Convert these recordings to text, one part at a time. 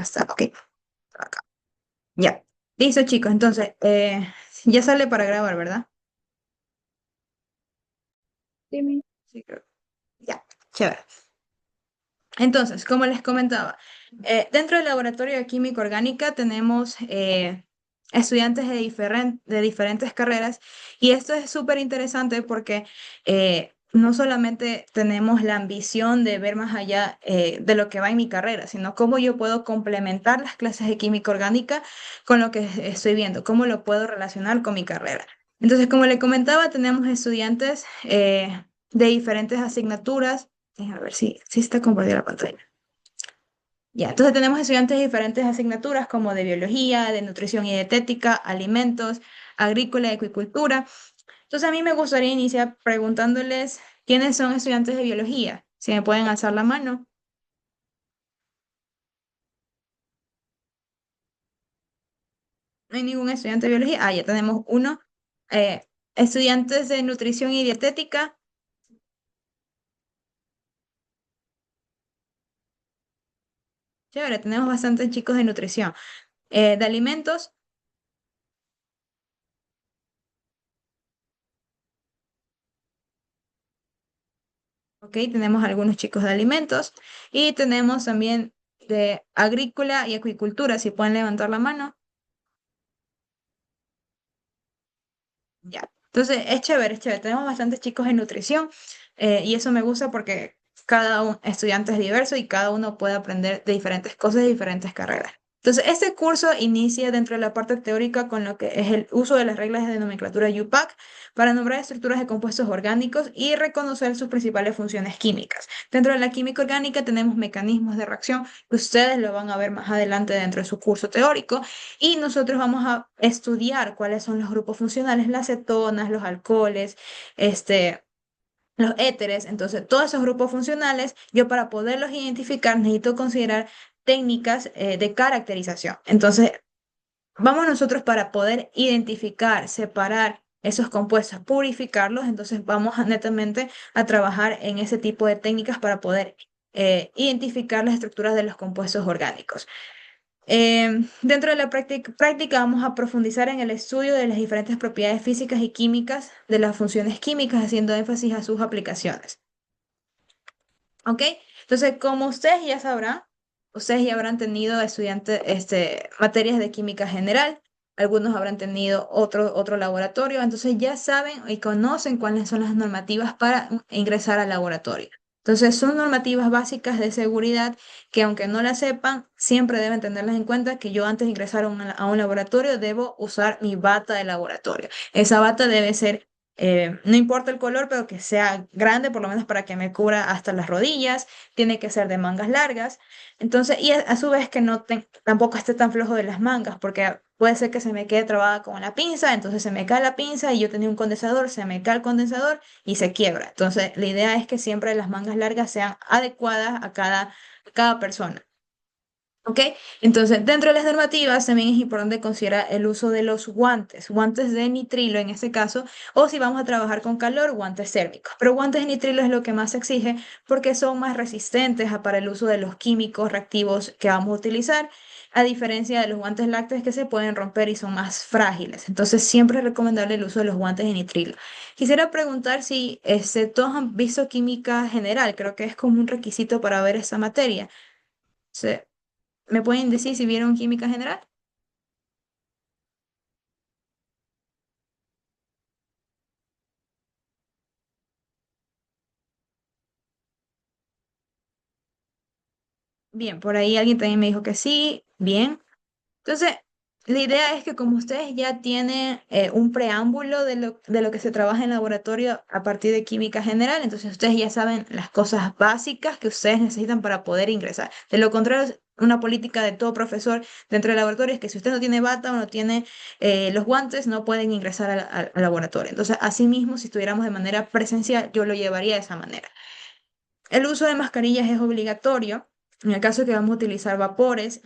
Hasta, ok, acá. Ya. Listo, chicos. Entonces, ya sale para grabar, ¿verdad? Dime. Sí, creo. Ya, chévere. Entonces, como les comentaba, dentro del laboratorio de química orgánica tenemos estudiantes de diferentes carreras y esto es súper interesante porque no solamente tenemos la ambición de ver más allá de lo que va en mi carrera, sino cómo yo puedo complementar las clases de química orgánica con lo que estoy viendo, cómo lo puedo relacionar con mi carrera. Entonces, como le comentaba, tenemos estudiantes de diferentes asignaturas. A ver si está compartida la pantalla. Ya, entonces tenemos estudiantes de diferentes asignaturas como de biología, de nutrición y dietética, alimentos, agrícola y acuicultura. Entonces a mí me gustaría iniciar preguntándoles quiénes son estudiantes de biología. Si me pueden alzar la mano. No hay ningún estudiante de biología. Ah, ya tenemos uno. Eh, estudiantes de nutrición y dietética. Chévere, tenemos bastantes chicos de nutrición. De alimentos. Ok, tenemos algunos chicos de alimentos y tenemos también de agrícola y acuicultura, si pueden levantar la mano. Ya. Entonces, es chévere, es chévere. Tenemos bastantes chicos en nutrición y eso me gusta porque cada estudiante es diverso y cada uno puede aprender de diferentes cosas de diferentes carreras. Entonces, este curso inicia dentro de la parte teórica con lo que es el uso de las reglas de nomenclatura UPAC para nombrar estructuras de compuestos orgánicos y reconocer sus principales funciones químicas. Dentro de la química orgánica tenemos mecanismos de reacción que ustedes lo van a ver más adelante dentro de su curso teórico y nosotros vamos a estudiar cuáles son los grupos funcionales, las cetonas, los alcoholes, este, los éteres. Entonces, todos esos grupos funcionales, yo para poderlos identificar necesito considerar técnicas de caracterización. Entonces, vamos nosotros para poder identificar, separar esos compuestos, purificarlos, entonces vamos netamente a trabajar en ese tipo de técnicas para poder identificar las estructuras de los compuestos orgánicos. Dentro de la práctica vamos a profundizar en el estudio de las diferentes propiedades físicas y químicas de las funciones químicas, haciendo énfasis a sus aplicaciones. ¿Ok? Entonces, como ustedes ya habrán tenido estudiantes, materias de química general, algunos habrán tenido otro laboratorio, entonces ya saben y conocen cuáles son las normativas para ingresar al laboratorio. Entonces, son normativas básicas de seguridad que aunque no las sepan, siempre deben tenerlas en cuenta que yo antes de ingresar a un laboratorio debo usar mi bata de laboratorio. Esa bata debe ser no importa el color, pero que sea grande, por lo menos para que me cubra hasta las rodillas, tiene que ser de mangas largas. Entonces, y a su vez que tampoco esté tan flojo de las mangas, porque puede ser que se me quede trabada con la pinza, entonces se me cae la pinza y yo tenía un condensador, se me cae el condensador y se quiebra. Entonces, la idea es que siempre las mangas largas sean adecuadas a cada persona. ¿Ok? Entonces, dentro de las normativas también es importante considerar el uso de los guantes, guantes de nitrilo en este caso, o si vamos a trabajar con calor, guantes térmicos. Pero guantes de nitrilo es lo que más se exige porque son más resistentes para el uso de los químicos reactivos que vamos a utilizar, a diferencia de los guantes lácteos que se pueden romper y son más frágiles. Entonces, siempre es recomendable el uso de los guantes de nitrilo. Quisiera preguntar si todos han visto química general, creo que es como un requisito para ver esa materia. Sí. ¿Me pueden decir si vieron química general? Bien, por ahí alguien también me dijo que sí, bien. Entonces, la idea es que como ustedes ya tienen un preámbulo de lo que se trabaja en laboratorio a partir de química general, entonces ustedes ya saben las cosas básicas que ustedes necesitan para poder ingresar. De lo contrario, una política de todo profesor dentro del laboratorio es que si usted no tiene bata o no tiene los guantes, no pueden ingresar al laboratorio. Entonces, asimismo, si estuviéramos de manera presencial, yo lo llevaría de esa manera. El uso de mascarillas es obligatorio. En el caso que vamos a utilizar vapores,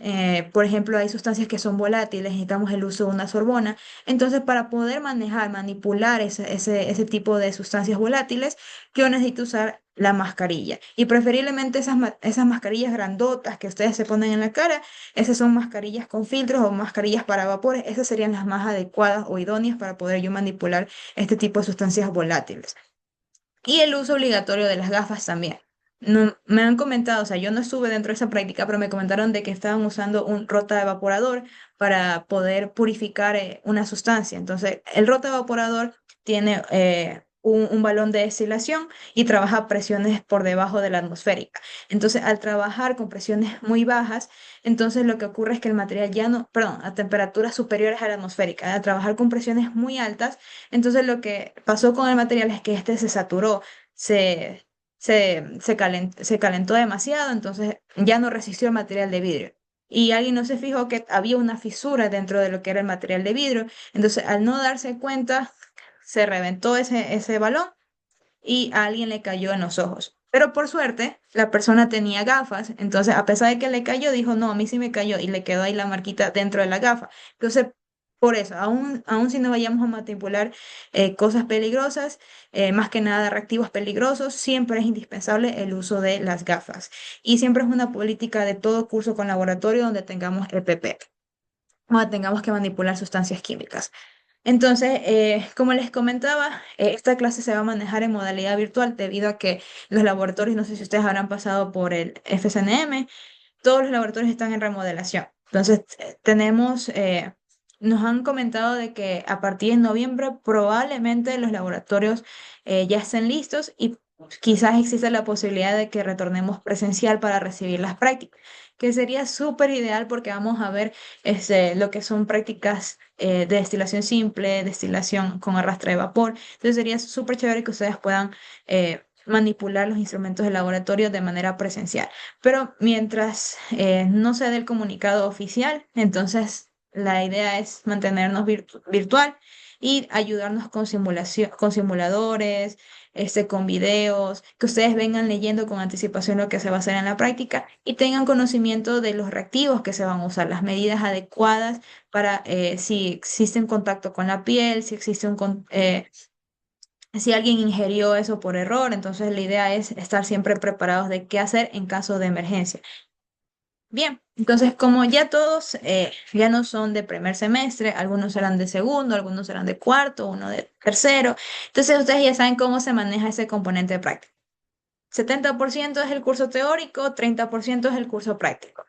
por ejemplo, hay sustancias que son volátiles, necesitamos el uso de una sorbona. Entonces, para poder manejar, manipular ese tipo de sustancias volátiles, yo necesito usar la mascarilla. Y preferiblemente esas mascarillas grandotas que ustedes se ponen en la cara, esas son mascarillas con filtros o mascarillas para vapores. Esas serían las más adecuadas o idóneas para poder yo manipular este tipo de sustancias volátiles. Y el uso obligatorio de las gafas también. No, me han comentado, o sea, yo no estuve dentro de esa práctica, pero me comentaron de que estaban usando un rota evaporador para poder purificar una sustancia. Entonces, el rota evaporador tiene un balón de destilación y trabaja a presiones por debajo de la atmosférica. Entonces, al trabajar con presiones muy bajas, entonces lo que ocurre es que el material ya no, perdón, a temperaturas superiores a la atmosférica, al trabajar con presiones muy altas, entonces lo que pasó con el material es que este se saturó, se, se calentó demasiado, entonces ya no resistió el material de vidrio. Y alguien no se fijó que había una fisura dentro de lo que era el material de vidrio. Entonces, al no darse cuenta, se reventó ese balón y a alguien le cayó en los ojos. Pero por suerte, la persona tenía gafas, entonces a pesar de que le cayó, dijo, no, a mí sí me cayó y le quedó ahí la marquita dentro de la gafa. Entonces, por eso, aún si no vayamos a manipular cosas peligrosas, más que nada reactivos peligrosos, siempre es indispensable el uso de las gafas. Y siempre es una política de todo curso con laboratorio donde tengamos EPP, donde tengamos que manipular sustancias químicas. Entonces, como les comentaba, esta clase se va a manejar en modalidad virtual debido a que los laboratorios, no sé si ustedes habrán pasado por el FSNM, todos los laboratorios están en remodelación. Entonces, nos han comentado de que a partir de noviembre probablemente los laboratorios ya estén listos y quizás exista la posibilidad de que retornemos presencial para recibir las prácticas, que sería súper ideal porque vamos a ver lo que son prácticas de destilación simple, destilación con arrastre de vapor. Entonces, sería súper chévere que ustedes puedan manipular los instrumentos de laboratorio de manera presencial. Pero mientras no se dé el comunicado oficial, entonces la idea es mantenernos virtual y ayudarnos con simulación, con simuladores, con videos, que ustedes vengan leyendo con anticipación lo que se va a hacer en la práctica y tengan conocimiento de los reactivos que se van a usar, las medidas adecuadas para si existe un contacto con la piel, si existe si alguien ingirió eso por error, entonces la idea es estar siempre preparados de qué hacer en caso de emergencia. Bien, entonces como ya todos ya no son de primer semestre, algunos serán de segundo, algunos serán de cuarto, uno de tercero, entonces ustedes ya saben cómo se maneja ese componente de práctica. 70% es el curso teórico, 30% es el curso práctico.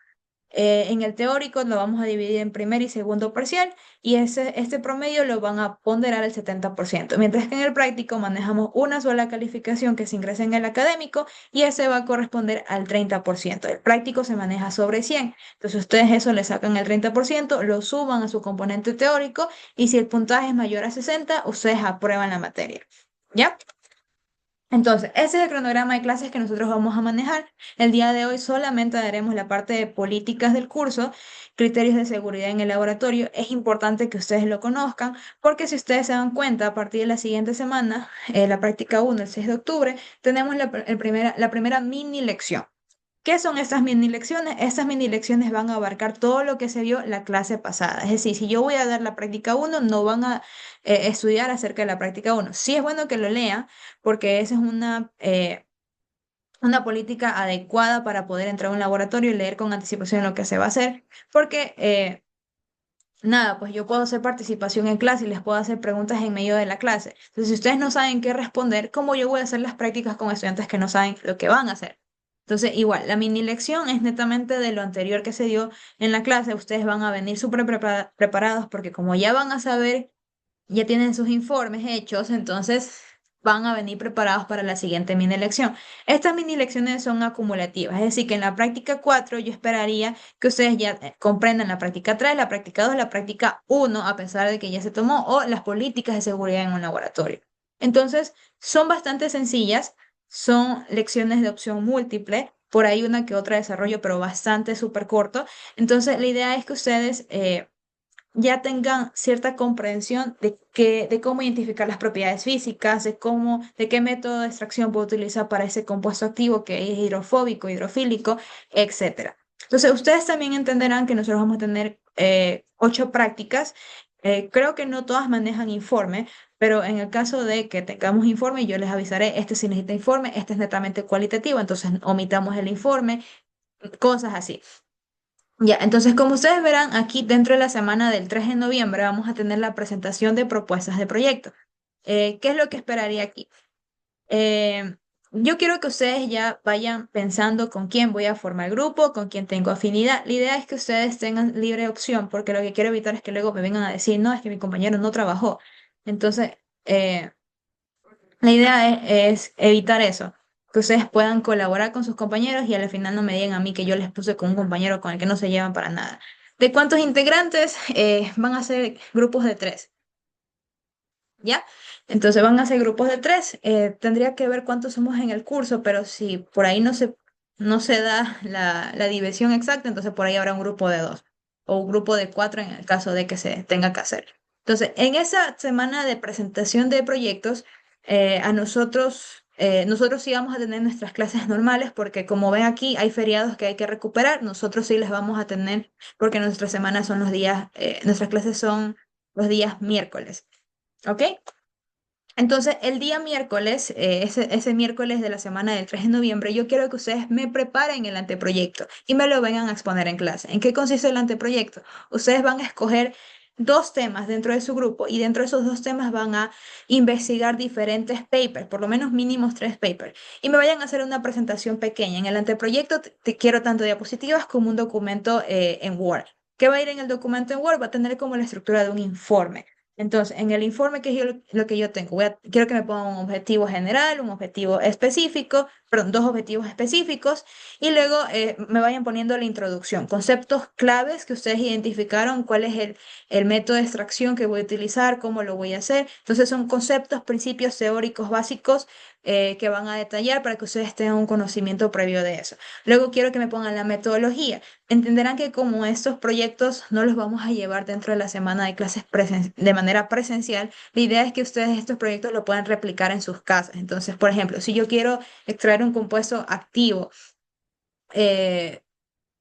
En el teórico lo vamos a dividir en primer y segundo parcial y este promedio lo van a ponderar al 70%, mientras que en el práctico manejamos una sola calificación que se ingresa en el académico y ese va a corresponder al 30%. El práctico se maneja sobre 100, entonces ustedes eso le sacan el 30%, lo suban a su componente teórico y si el puntaje es mayor a 60, ustedes aprueban la materia. ¿Ya? Entonces, ese es el cronograma de clases que nosotros vamos a manejar. El día de hoy solamente daremos la parte de políticas del curso, criterios de seguridad en el laboratorio. Es importante que ustedes lo conozcan porque si ustedes se dan cuenta, a partir de la siguiente semana, la práctica 1, el 6 de octubre, tenemos la primera mini lección. ¿Qué son estas mini lecciones? Estas mini lecciones van a abarcar todo lo que se vio la clase pasada. Es decir, si yo voy a dar la práctica 1, no van a estudiar acerca de la práctica 1. Sí es bueno que lo lean porque esa es una política adecuada para poder entrar a un laboratorio y leer con anticipación lo que se va a hacer, porque nada, pues yo puedo hacer participación en clase y les puedo hacer preguntas en medio de la clase. Entonces, si ustedes no saben qué responder, ¿cómo yo voy a hacer las prácticas con estudiantes que no saben lo que van a hacer? Entonces, igual, la mini lección es netamente de lo anterior que se dio en la clase. Ustedes van a venir súper preparados porque como ya van a saber, ya tienen sus informes hechos, entonces van a venir preparados para la siguiente mini lección. Estas mini lecciones son acumulativas, es decir, que en la práctica 4 yo esperaría que ustedes ya comprendan la práctica 3, la práctica 2, la práctica 1, a pesar de que ya se tomó, o las políticas de seguridad en un laboratorio. Entonces, son bastante sencillas, son lecciones de opción múltiple, por ahí una que otra desarrollo, pero bastante súper corto. Entonces, la idea es que ustedes ya tengan cierta comprensión de cómo identificar las propiedades físicas, de qué método de extracción puedo utilizar para ese compuesto activo que es hidrofóbico, hidrofílico, etcétera. Entonces, ustedes también entenderán que nosotros vamos a tener 8 prácticas. Creo que no todas manejan informe, pero en el caso de que tengamos informe, yo les avisaré, este sí necesita informe, este es netamente cualitativo, entonces omitamos el informe, cosas así. Ya, entonces como ustedes verán, aquí dentro de la semana del 3 de noviembre vamos a tener la presentación de propuestas de proyecto. ¿Qué es lo que esperaría aquí? Eh, yo quiero que ustedes ya vayan pensando con quién voy a formar grupo, con quién tengo afinidad. La idea es que ustedes tengan libre opción, porque lo que quiero evitar es que luego me vengan a decir, no, es que mi compañero no trabajó. Entonces, la idea es evitar eso, que ustedes puedan colaborar con sus compañeros y al final no me digan a mí que yo les puse con un compañero con el que no se llevan para nada. ¿De cuántos integrantes? Van a ser grupos de 3, ¿ya? Entonces van a ser grupos de 3. Tendría que ver cuántos somos en el curso, pero si por ahí no se da la división exacta, entonces por ahí habrá un grupo de 2 o un grupo de 4 en el caso de que se tenga que hacer. Entonces, en esa semana de presentación de proyectos, nosotros sí vamos a tener nuestras clases normales porque como ven aquí hay feriados que hay que recuperar, nosotros sí les vamos a tener porque nuestras semanas son nuestras clases son los días miércoles. ¿Ok? Entonces, el día miércoles, ese miércoles de la semana del 3 de noviembre, yo quiero que ustedes me preparen el anteproyecto y me lo vengan a exponer en clase. ¿En qué consiste el anteproyecto? Ustedes van a escoger 2 temas dentro de su grupo y dentro de esos 2 temas van a investigar diferentes papers, por lo menos mínimos 3 papers, y me vayan a hacer una presentación pequeña. En el anteproyecto te quiero tanto diapositivas como un documento en Word. ¿Qué va a ir en el documento en Word? Va a tener como la estructura de un informe. Entonces, en el informe que lo que yo tengo, quiero que me pongan un objetivo general, un objetivo específico, perdón, 2 objetivos específicos, y luego me vayan poniendo la introducción, conceptos claves que ustedes identificaron, cuál es el método de extracción que voy a utilizar, cómo lo voy a hacer. Entonces, son conceptos, principios teóricos básicos que van a detallar para que ustedes tengan un conocimiento previo de eso. Luego quiero que me pongan la metodología. Entenderán que como estos proyectos no los vamos a llevar dentro de la semana de clases de manera presencial, la idea es que ustedes estos proyectos lo puedan replicar en sus casas. Entonces, por ejemplo, si yo quiero extraer un compuesto activo eh,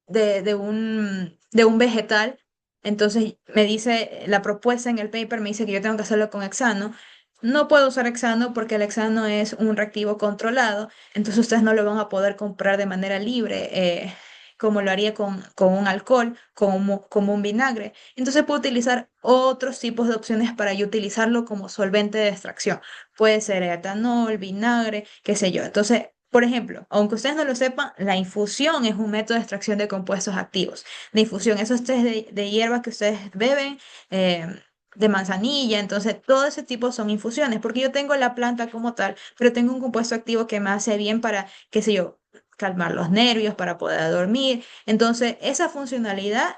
de un vegetal, entonces me dice la propuesta en el paper, me dice que yo tengo que hacerlo con hexano. No puedo usar hexano porque el hexano es un reactivo controlado, entonces ustedes no lo van a poder comprar de manera libre, como lo haría con un alcohol, como un vinagre. Entonces puedo utilizar otros tipos de opciones para yo utilizarlo como solvente de extracción. Puede ser etanol, vinagre, qué sé yo. Entonces, por ejemplo, aunque ustedes no lo sepan, la infusión es un método de extracción de compuestos activos. La infusión, esos tés de hierbas que ustedes beben, eh, de manzanilla, entonces todo ese tipo son infusiones, porque yo tengo la planta como tal, pero tengo un compuesto activo que me hace bien para, qué sé yo, calmar los nervios, para poder dormir. Entonces, esa funcionalidad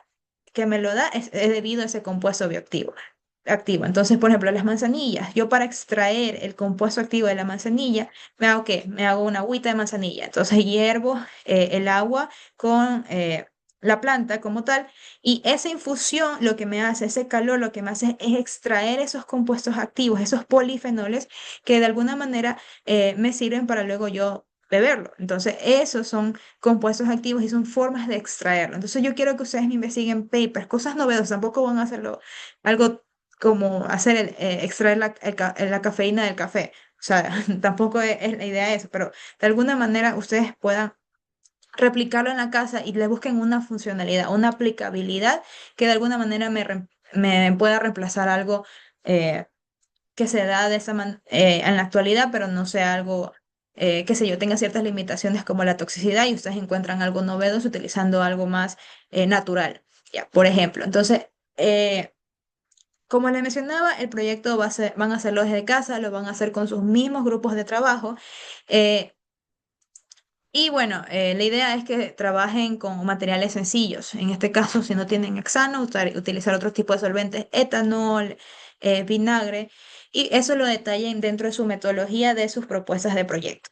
que me lo da es debido a ese compuesto bioactivo. Entonces, por ejemplo, las manzanillas. Yo para extraer el compuesto activo de la manzanilla, ¿me hago qué? Me hago una agüita de manzanilla. Entonces hiervo el agua con la planta como tal y esa infusión lo que me hace, ese calor lo que me hace es extraer esos compuestos activos, esos polifenoles que de alguna manera me sirven para luego yo beberlo. Entonces, esos son compuestos activos y son formas de extraerlo. Entonces, yo quiero que ustedes me investiguen papers, cosas novedosas, tampoco van a hacerlo algo como extraer la cafeína del café. O sea, tampoco es la idea de eso, pero de alguna manera ustedes puedan replicarlo en la casa y le busquen una funcionalidad, una aplicabilidad que de alguna manera me pueda reemplazar algo eh, que se da en la actualidad, pero no sea algo, qué sé yo, tenga ciertas limitaciones como la toxicidad y ustedes encuentran algo novedoso utilizando algo más natural. Ya, por ejemplo, entonces, como les mencionaba, el proyecto van a hacerlo desde casa, lo van a hacer con sus mismos grupos de trabajo. eh, y bueno, la idea es que trabajen con materiales sencillos. En este caso, si no tienen hexano, utilizar otro tipo de solventes, etanol, vinagre, y eso lo detallen dentro de su metodología de sus propuestas de proyecto.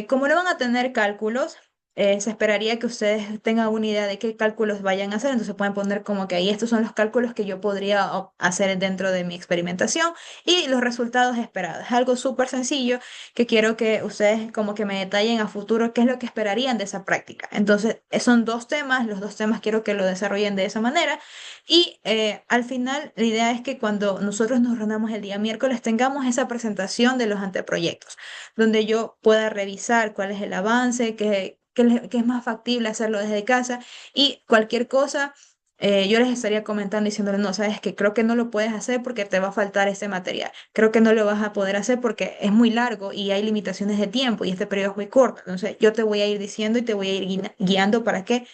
Como no van a tener cálculos, se esperaría que ustedes tengan una idea de qué cálculos vayan a hacer, entonces pueden poner como que ahí estos son los cálculos que yo podría hacer dentro de mi experimentación y los resultados esperados. Es algo súper sencillo que quiero que ustedes como que me detallen a futuro qué es lo que esperarían de esa práctica. Entonces, son dos temas, los dos temas quiero que lo desarrollen de esa manera y al final la idea es que cuando nosotros nos reunamos el día miércoles tengamos esa presentación de los anteproyectos donde yo pueda revisar cuál es el avance, qué es más factible hacerlo desde casa y cualquier cosa, yo les estaría comentando diciéndoles, no, sabes que creo que no lo puedes hacer porque te va a faltar este material, creo que no lo vas a poder hacer porque es muy largo y hay limitaciones de tiempo y este periodo es muy corto, entonces yo te voy a ir diciendo y te voy a ir guiando para que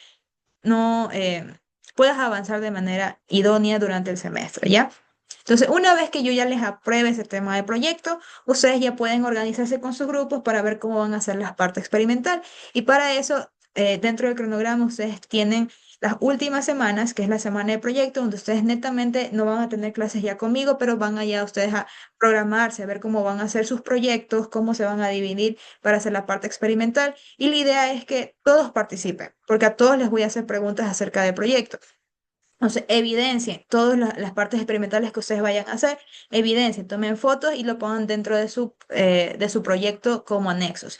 no puedas avanzar de manera idónea durante el semestre, ¿ya? Entonces, una vez que yo ya les apruebe ese tema de proyecto, ustedes ya pueden organizarse con sus grupos para ver cómo van a hacer la parte experimental. Y para eso, dentro del cronograma, ustedes tienen las últimas semanas, que es la semana de proyecto, donde ustedes netamente no van a tener clases ya conmigo, pero van allá ustedes a programarse, a ver cómo van a hacer sus proyectos, cómo se van a dividir para hacer la parte experimental. Y la idea es que todos participen, porque a todos les voy a hacer preguntas acerca del proyecto. Entonces, evidencien todas las partes experimentales que ustedes vayan a hacer, evidencien, tomen fotos y lo pongan dentro de su proyecto como anexos.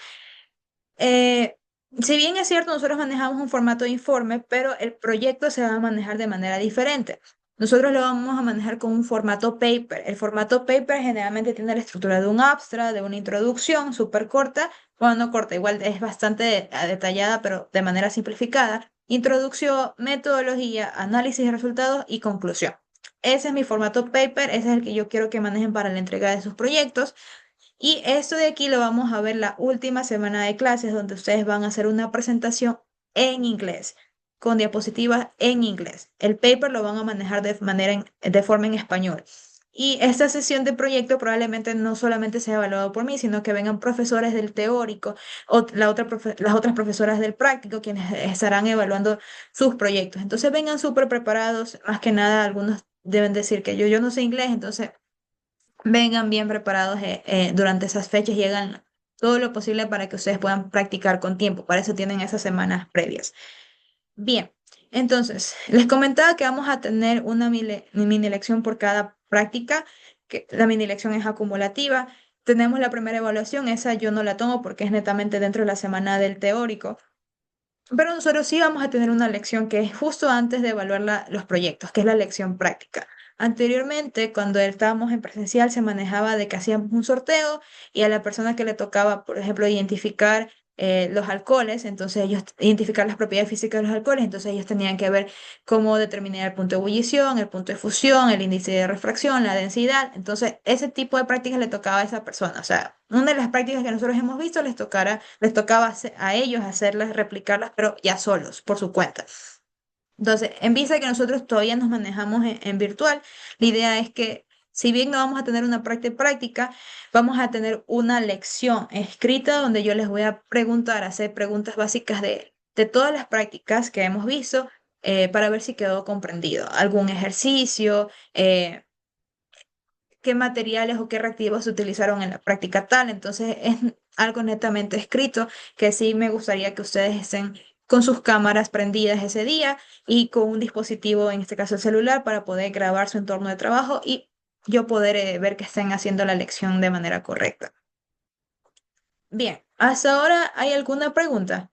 Eh, si bien es cierto, nosotros manejamos un formato de informe, pero el proyecto se va a manejar de manera diferente. Nosotros lo vamos a manejar con un formato paper. El formato paper generalmente tiene la estructura de un abstract, de una introducción súper corta, bueno, no corta, igual es bastante detallada, pero de manera simplificada. Introducción, metodología, análisis de resultados y conclusión. Ese es mi formato paper, ese es el que yo quiero que manejen para la entrega de sus proyectos. Y esto de aquí lo vamos a ver la última semana de clases, donde ustedes van a hacer una presentación en inglés, con diapositivas en inglés. El paper lo van a manejar de forma en español. Y esta sesión de proyecto probablemente no solamente sea evaluado por mí, sino que vengan profesores del teórico o las otras profesoras del práctico, quienes estarán evaluando sus proyectos. Entonces vengan súper preparados. Más que nada, algunos deben decir que yo no sé inglés, entonces vengan bien preparados durante esas fechas y hagan todo lo posible para que ustedes puedan practicar con tiempo. Para eso tienen esas semanas previas. Bien, entonces, les comentaba que vamos a tener una mini lección por cada práctica, que la mini lección es acumulativa. Tenemos la primera evaluación, esa yo no la tomo porque es netamente dentro de la semana del teórico. Pero nosotros sí vamos a tener una lección que es justo antes de evaluar los proyectos, que es la lección práctica. Anteriormente, cuando estábamos en presencial, se manejaba de que hacíamos un sorteo y a la persona que le tocaba, por ejemplo, identificar los alcoholes, entonces ellos identificar las propiedades físicas de los alcoholes, entonces ellos tenían que ver cómo determinar el punto de ebullición, el punto de fusión, el índice de refracción, la densidad. Entonces, ese tipo de prácticas le tocaba a esa persona. O sea, una de las prácticas que nosotros hemos visto les tocaba a ellos hacerlas, replicarlas, pero ya solos, por su cuenta. Entonces, en vista de que nosotros todavía nos manejamos en virtual, la idea es que si bien no vamos a tener una práctica, vamos a tener una lección escrita donde yo les voy a preguntar, hacer preguntas básicas de todas las prácticas que hemos visto para ver si quedó comprendido. Algún ejercicio, qué materiales o qué reactivos se utilizaron en la práctica tal. Entonces es algo netamente escrito que sí me gustaría que ustedes estén con sus cámaras prendidas ese día y con un dispositivo, en este caso el celular, para poder grabar su entorno de trabajo y yo poder ver que estén haciendo la lección de manera correcta. Bien, ¿hasta ahora hay alguna pregunta?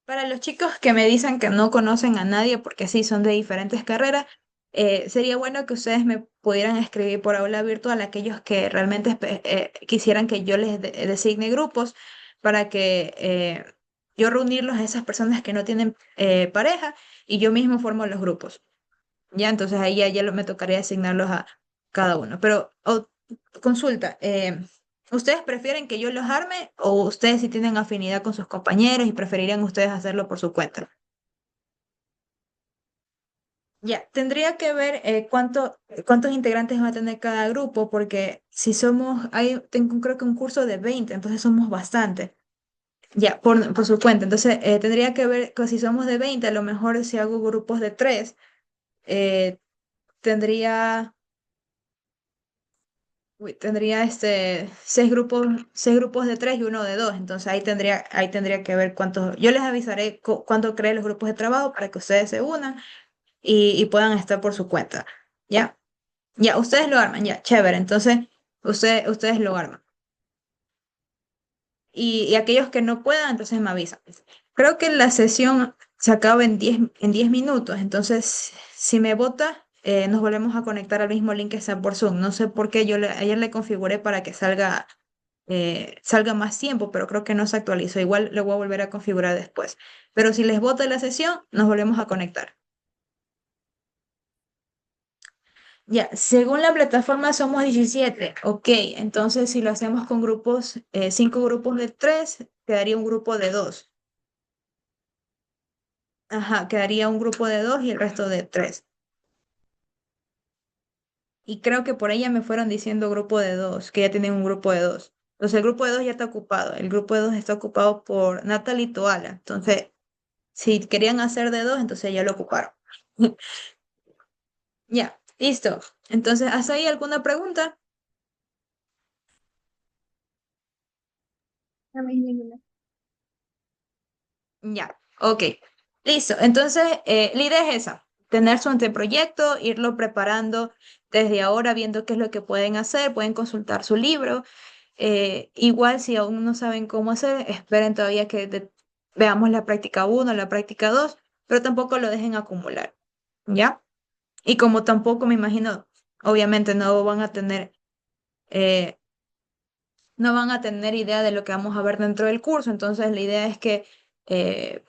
Para los chicos que me dicen que no conocen a nadie porque sí son de diferentes carreras, sería bueno que ustedes me pudieran escribir por aula virtual aquellos que realmente quisieran que yo les designe grupos para que yo reunirlos a esas personas que no tienen pareja y yo mismo formo los grupos. Ya, entonces ahí me tocaría asignarlos a cada uno. Pero consulta, ¿ustedes prefieren que yo los arme o ustedes si tienen afinidad con sus compañeros y preferirían ustedes hacerlo por su cuenta? Ya, tendría que ver cuántos integrantes va a tener cada grupo, porque si somos, tengo creo que un curso de 20 entonces somos bastante. Ya, por su cuenta. Entonces, tendría que ver que si somos de 20 a lo mejor si hago grupos de 3, tendría Uy, tendría seis grupos de tres y uno de dos. Entonces ahí tendría que ver cuántos. Yo les avisaré cuánto creen los grupos de trabajo para que ustedes se unan y puedan estar por su cuenta. ¿Ya? Ya, ustedes lo arman, ya, chévere. Entonces, ustedes lo arman. Y aquellos que no puedan, entonces me avisan. Creo que la sesión se acaba en diez minutos. Entonces, si me vota, nos volvemos a conectar al mismo link que está por Zoom. No sé por qué ayer le configuré para que salga más tiempo, pero creo que no se actualizó. Igual lo voy a volver a configurar después. Pero si les vota la sesión, nos volvemos a conectar. Ya, según la plataforma somos 17. Ok, entonces si lo hacemos con grupos, 5 grupos de 3, quedaría un grupo de 2. Ajá, quedaría un grupo de 2 y el resto de 3. Y creo que por ella me fueron diciendo grupo de 2, que ya tienen un grupo de 2. Entonces el grupo de 2 ya está ocupado. El grupo de 2 está ocupado por Natalie y Toala. Entonces, si querían hacer de 2, entonces ya lo ocuparon. Ya, listo. Entonces, ¿hasta ahí alguna pregunta? Ya, ok. Listo. Entonces, la idea es esa, tener su anteproyecto, irlo preparando desde ahora, viendo qué es lo que pueden hacer, pueden consultar su libro. Igual si aún no saben cómo hacer, esperen todavía que veamos la práctica uno, la práctica 2, pero tampoco lo dejen acumular, ¿ya? Y como tampoco me imagino, obviamente eh, no van a tener idea de lo que vamos a ver dentro del curso. Entonces, la idea es que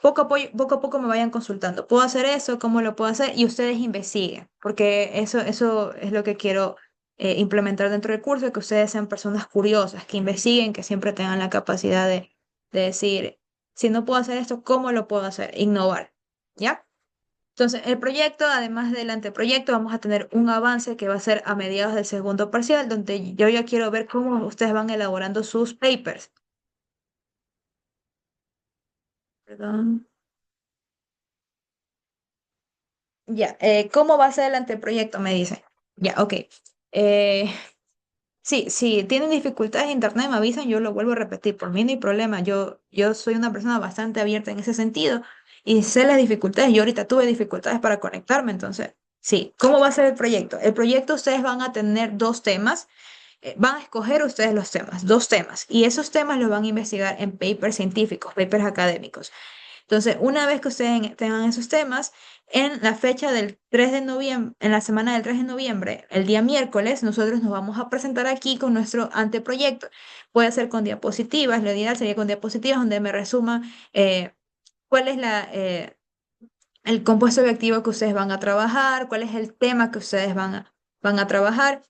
poco a poco me vayan consultando. ¿Puedo hacer eso? ¿Cómo lo puedo hacer? Y ustedes investiguen, porque eso es lo que quiero implementar dentro del curso, que ustedes sean personas curiosas, que investiguen, que siempre tengan la capacidad de decir, si no puedo hacer esto, ¿cómo lo puedo hacer? Innovar. ¿Ya? Entonces, el proyecto, además del anteproyecto, vamos a tener un avance que va a ser a mediados del segundo parcial, donde yo ya quiero ver cómo ustedes van elaborando sus papers. Perdón. Ya, ¿cómo va a ser el anteproyecto? Me dice. Ya, ok. Eh, sí, si tienen dificultades de internet, me avisan, yo lo vuelvo a repetir. Por mí no hay problema. Yo soy una persona bastante abierta en ese sentido y sé las dificultades. Yo ahorita tuve dificultades para conectarme, entonces, sí. ¿Cómo va a ser el proyecto? El proyecto ustedes van a tener dos temas. Van a escoger ustedes los temas, dos temas, y esos temas los van a investigar en papers científicos, papers académicos. Entonces, una vez que ustedes tengan esos temas, en la fecha del 3 de noviembre, en la semana del 3 de noviembre, el día miércoles, nosotros nos vamos a presentar aquí con nuestro anteproyecto. Puede ser con diapositivas, lo ideal sería con diapositivas donde me resuma cuál es el compuesto bioactivo que ustedes van a trabajar, cuál es el tema que ustedes van a trabajar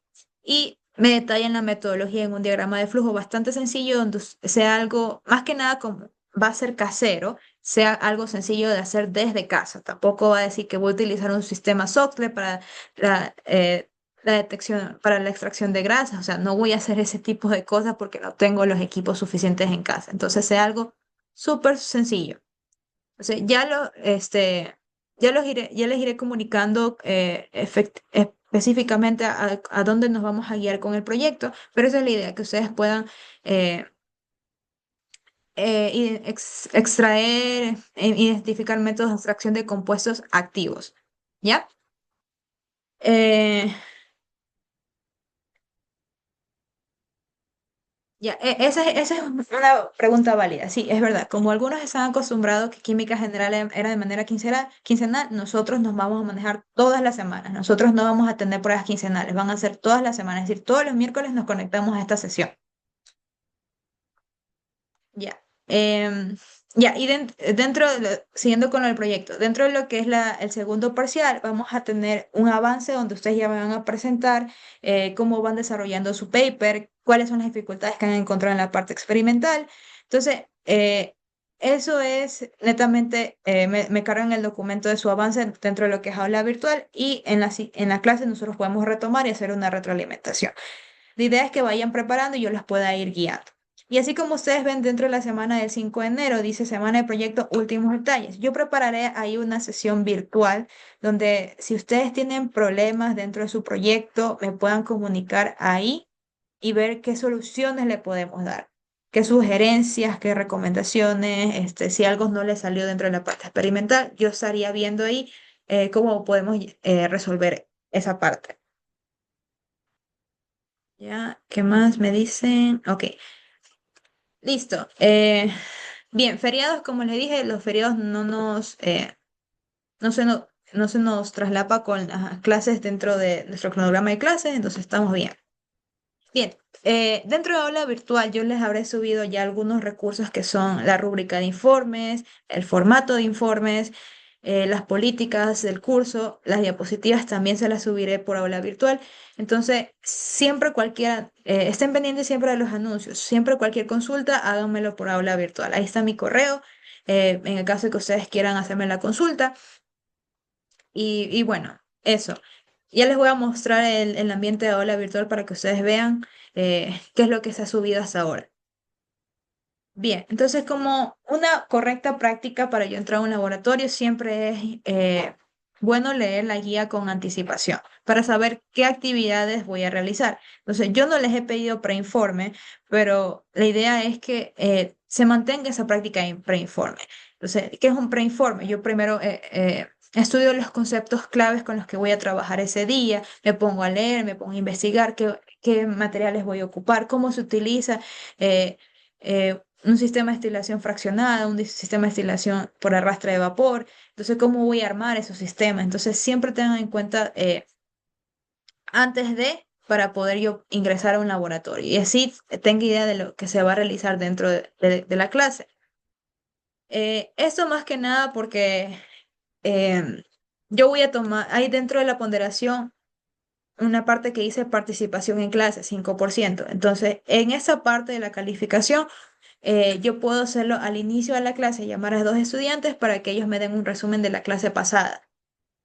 y me detallan la metodología en un diagrama de flujo bastante sencillo donde sea algo, más que nada como va a ser casero, sea algo sencillo de hacer desde casa. Tampoco va a decir que voy a utilizar un sistema software para la detección, para la extracción de grasas. O sea, no voy a hacer ese tipo de cosas porque no tengo los equipos suficientes en casa. Entonces, sea algo súper sencillo. O sea, ya les iré comunicando específicamente a dónde nos vamos a guiar con el proyecto, pero esa es la idea, que ustedes puedan eh, extraer, identificar métodos de extracción de compuestos activos. ¿Ya? Eh, Ya, esa es una pregunta válida. Sí, es verdad. Como algunos están acostumbrados que química general era de manera quincenal, nosotros nos vamos a manejar todas las semanas. Nosotros no vamos a tener pruebas quincenales, van a ser todas las semanas. Es decir, todos los miércoles nos conectamos a esta sesión. Ya. Ya, y siguiendo con el proyecto, dentro de lo que es el segundo parcial, vamos a tener un avance donde ustedes ya van a presentar cómo van desarrollando su paper, cuáles son las dificultades que han encontrado en la parte experimental. Entonces, eso es netamente, me cargan el documento de su avance dentro de lo que es aula virtual y en la clase nosotros podemos retomar y hacer una retroalimentación. La idea es que vayan preparando y yo los pueda ir guiando. Y así como ustedes ven dentro de la semana del 5 de enero, dice semana de proyecto últimos detalles. Yo prepararé ahí una sesión virtual donde si ustedes tienen problemas dentro de su proyecto, me puedan comunicar ahí y ver qué soluciones le podemos dar, qué sugerencias, qué recomendaciones, si algo no le salió dentro de la parte experimental, yo estaría viendo ahí cómo podemos resolver esa parte. ¿Ya? ¿Qué más me dicen? Ok, listo. Bien, feriados, como les dije, los feriados no se nos traslapa con las clases dentro de nuestro cronograma de clases, entonces estamos bien. Bien, dentro de aula virtual yo les habré subido ya algunos recursos que son la rúbrica de informes, el formato de informes, las políticas del curso, las diapositivas también se las subiré por aula virtual. Entonces, siempre cualquiera, estén pendientes siempre de los anuncios, siempre cualquier consulta, háganmelo por aula virtual. Ahí está mi correo, en el caso de que ustedes quieran hacerme la consulta. Y bueno, eso. Ya les voy a mostrar el ambiente de aula virtual para que ustedes vean qué es lo que se ha subido hasta ahora. Bien, entonces como una correcta práctica para yo entrar a un laboratorio siempre es bueno leer la guía con anticipación para saber qué actividades voy a realizar. Entonces yo no les he pedido preinforme, pero la idea es que se mantenga esa práctica en preinforme. Entonces, ¿qué es un preinforme? Yo primero estudio los conceptos claves con los que voy a trabajar ese día, me pongo a leer, me pongo a investigar qué materiales voy a ocupar, cómo se utiliza. Un sistema de destilación fraccionada, un sistema de destilación por arrastre de vapor. Entonces, ¿cómo voy a armar esos sistemas? Entonces, siempre tengan en cuenta antes de para poder yo ingresar a un laboratorio y así tenga idea de lo que se va a realizar dentro de la clase. Esto más que nada porque em, yo voy a tomar, ahí dentro de la ponderación, una parte que dice participación en clase, 5%. Entonces, en esa parte de la calificación, yo puedo hacerlo al inicio de la clase, llamar a dos estudiantes para que ellos me den un resumen de la clase pasada.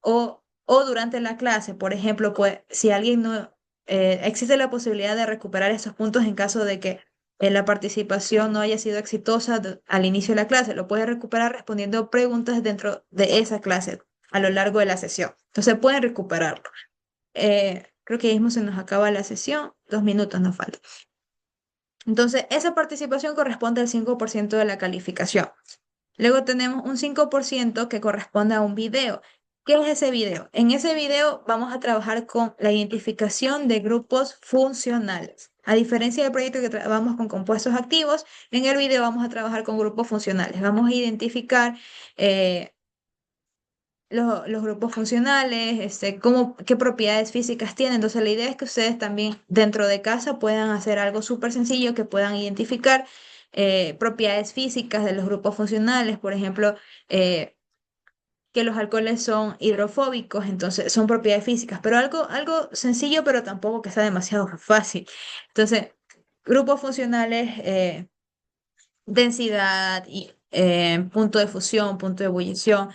O durante la clase, por ejemplo, pues si alguien no, existe la posibilidad de recuperar esos puntos en caso de que la participación no haya sido exitosa al inicio de la clase, lo puede recuperar respondiendo preguntas dentro de esa clase a lo largo de la sesión. Entonces pueden recuperarlo. Creo que ya mismo se nos acaba la sesión, 2 minutos nos faltan. Entonces, esa participación corresponde al 5% de la calificación. Luego tenemos un 5% que corresponde a un video. ¿Qué es ese video? En ese video vamos a trabajar con la identificación de grupos funcionales. A diferencia del proyecto que trabajamos con compuestos activos, en el video vamos a trabajar con grupos funcionales. Vamos a identificar eh, los grupos funcionales, qué propiedades físicas tienen. Entonces, la idea es que ustedes también dentro de casa puedan hacer algo súper sencillo, que puedan identificar propiedades físicas de los grupos funcionales, por ejemplo, que los alcoholes son hidrofóbicos, entonces son propiedades físicas, pero algo sencillo, pero tampoco que sea demasiado fácil. Entonces, grupos funcionales, densidad y punto de fusión, punto de ebullición.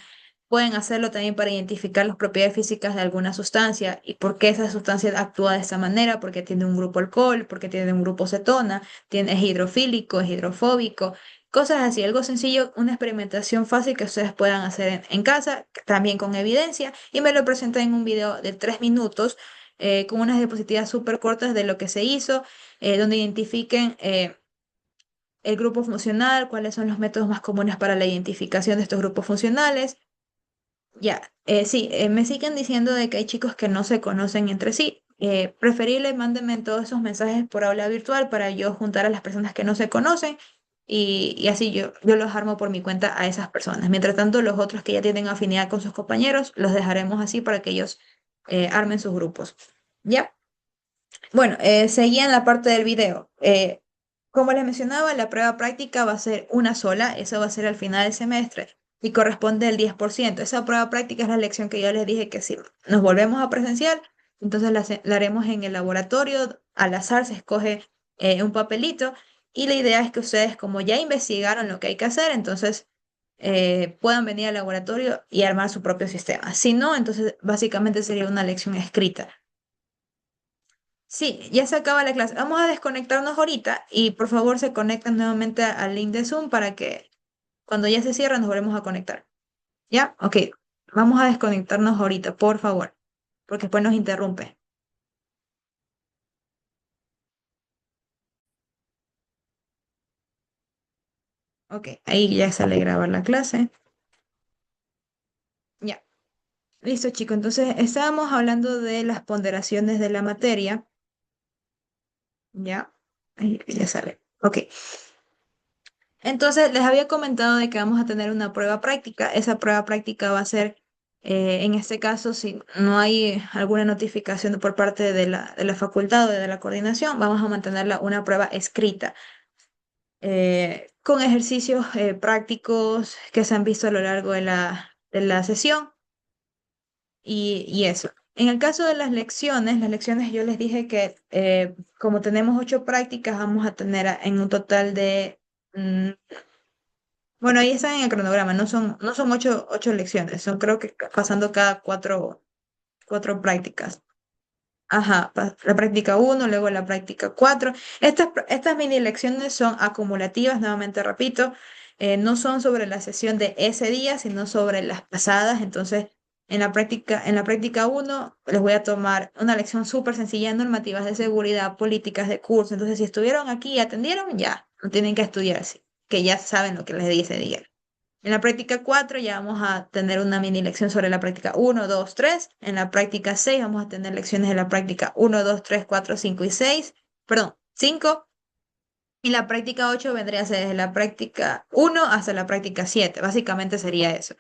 Pueden hacerlo también para identificar las propiedades físicas de alguna sustancia y por qué esa sustancia actúa de esa manera, porque tiene un grupo alcohol, porque tiene un grupo cetona, es hidrofílico, es hidrofóbico, cosas así, algo sencillo, una experimentación fácil que ustedes puedan hacer en casa, también con evidencia, y me lo presenté en un video de 3 minutos con unas diapositivas súper cortas de lo que se hizo, donde identifiquen el grupo funcional, cuáles son los métodos más comunes para la identificación de estos grupos funcionales. Ya, sí, me siguen diciendo de que hay chicos que no se conocen entre sí. Preferible mándenme todos esos mensajes por aula virtual para yo juntar a las personas que no se conocen y así yo los armo por mi cuenta a esas personas. Mientras tanto, los otros que ya tienen afinidad con sus compañeros, los dejaremos así para que ellos armen sus grupos. ¿Ya? Bueno, seguía en la parte del video. Como les mencionaba, la prueba práctica va a ser una sola, eso va a ser al final del semestre y corresponde al 10%. Esa prueba práctica es la lección que yo les dije que si nos volvemos a presenciar, entonces la haremos en el laboratorio, al azar se escoge un papelito y la idea es que ustedes, como ya investigaron lo que hay que hacer, entonces puedan venir al laboratorio y armar su propio sistema. Si no, entonces básicamente sería una lección escrita. Sí, ya se acaba la clase. Vamos a desconectarnos ahorita y por favor se conecten nuevamente al link de Zoom para que cuando ya se cierre nos volvemos a conectar. ¿Ya? Ok. Vamos a desconectarnos ahorita, por favor, porque después nos interrumpe. Ok, ahí ya sale grabar la clase. Ya, listo, chicos. Entonces, estábamos hablando de las ponderaciones de la materia. Ya, ahí ya sale. Ok. Entonces, les había comentado de que vamos a tener una prueba práctica. Esa prueba práctica va a ser, en este caso, si no hay alguna notificación por parte de la facultad o de la coordinación, vamos a mantenerla una prueba escrita, con ejercicios prácticos que se han visto a lo largo de la sesión y eso. En el caso de las lecciones yo les dije que como tenemos 8 prácticas, vamos a tener en un total de... mm, bueno, ahí están en el cronograma, no son ocho lecciones, son creo que pasando cada cuatro prácticas. Ajá, la práctica uno, luego la práctica 4. Estas mini lecciones son acumulativas, nuevamente repito, no son sobre la sesión de ese día, sino sobre las pasadas. Entonces, en la práctica uno les voy a tomar una lección súper sencilla, normativas de seguridad, políticas de curso. Entonces, si estuvieron aquí y atendieron, ya, no tienen que estudiar así, que ya saben lo que les di ese día. En la práctica 4 ya vamos a tener una mini lección sobre la práctica uno, 2, 3. En la práctica 6 vamos a tener lecciones de la práctica uno, 2, 3, 4, 5 y 6. Perdón, 5. Y la práctica 8 vendría a ser desde la práctica uno hasta la práctica 7. Básicamente sería eso.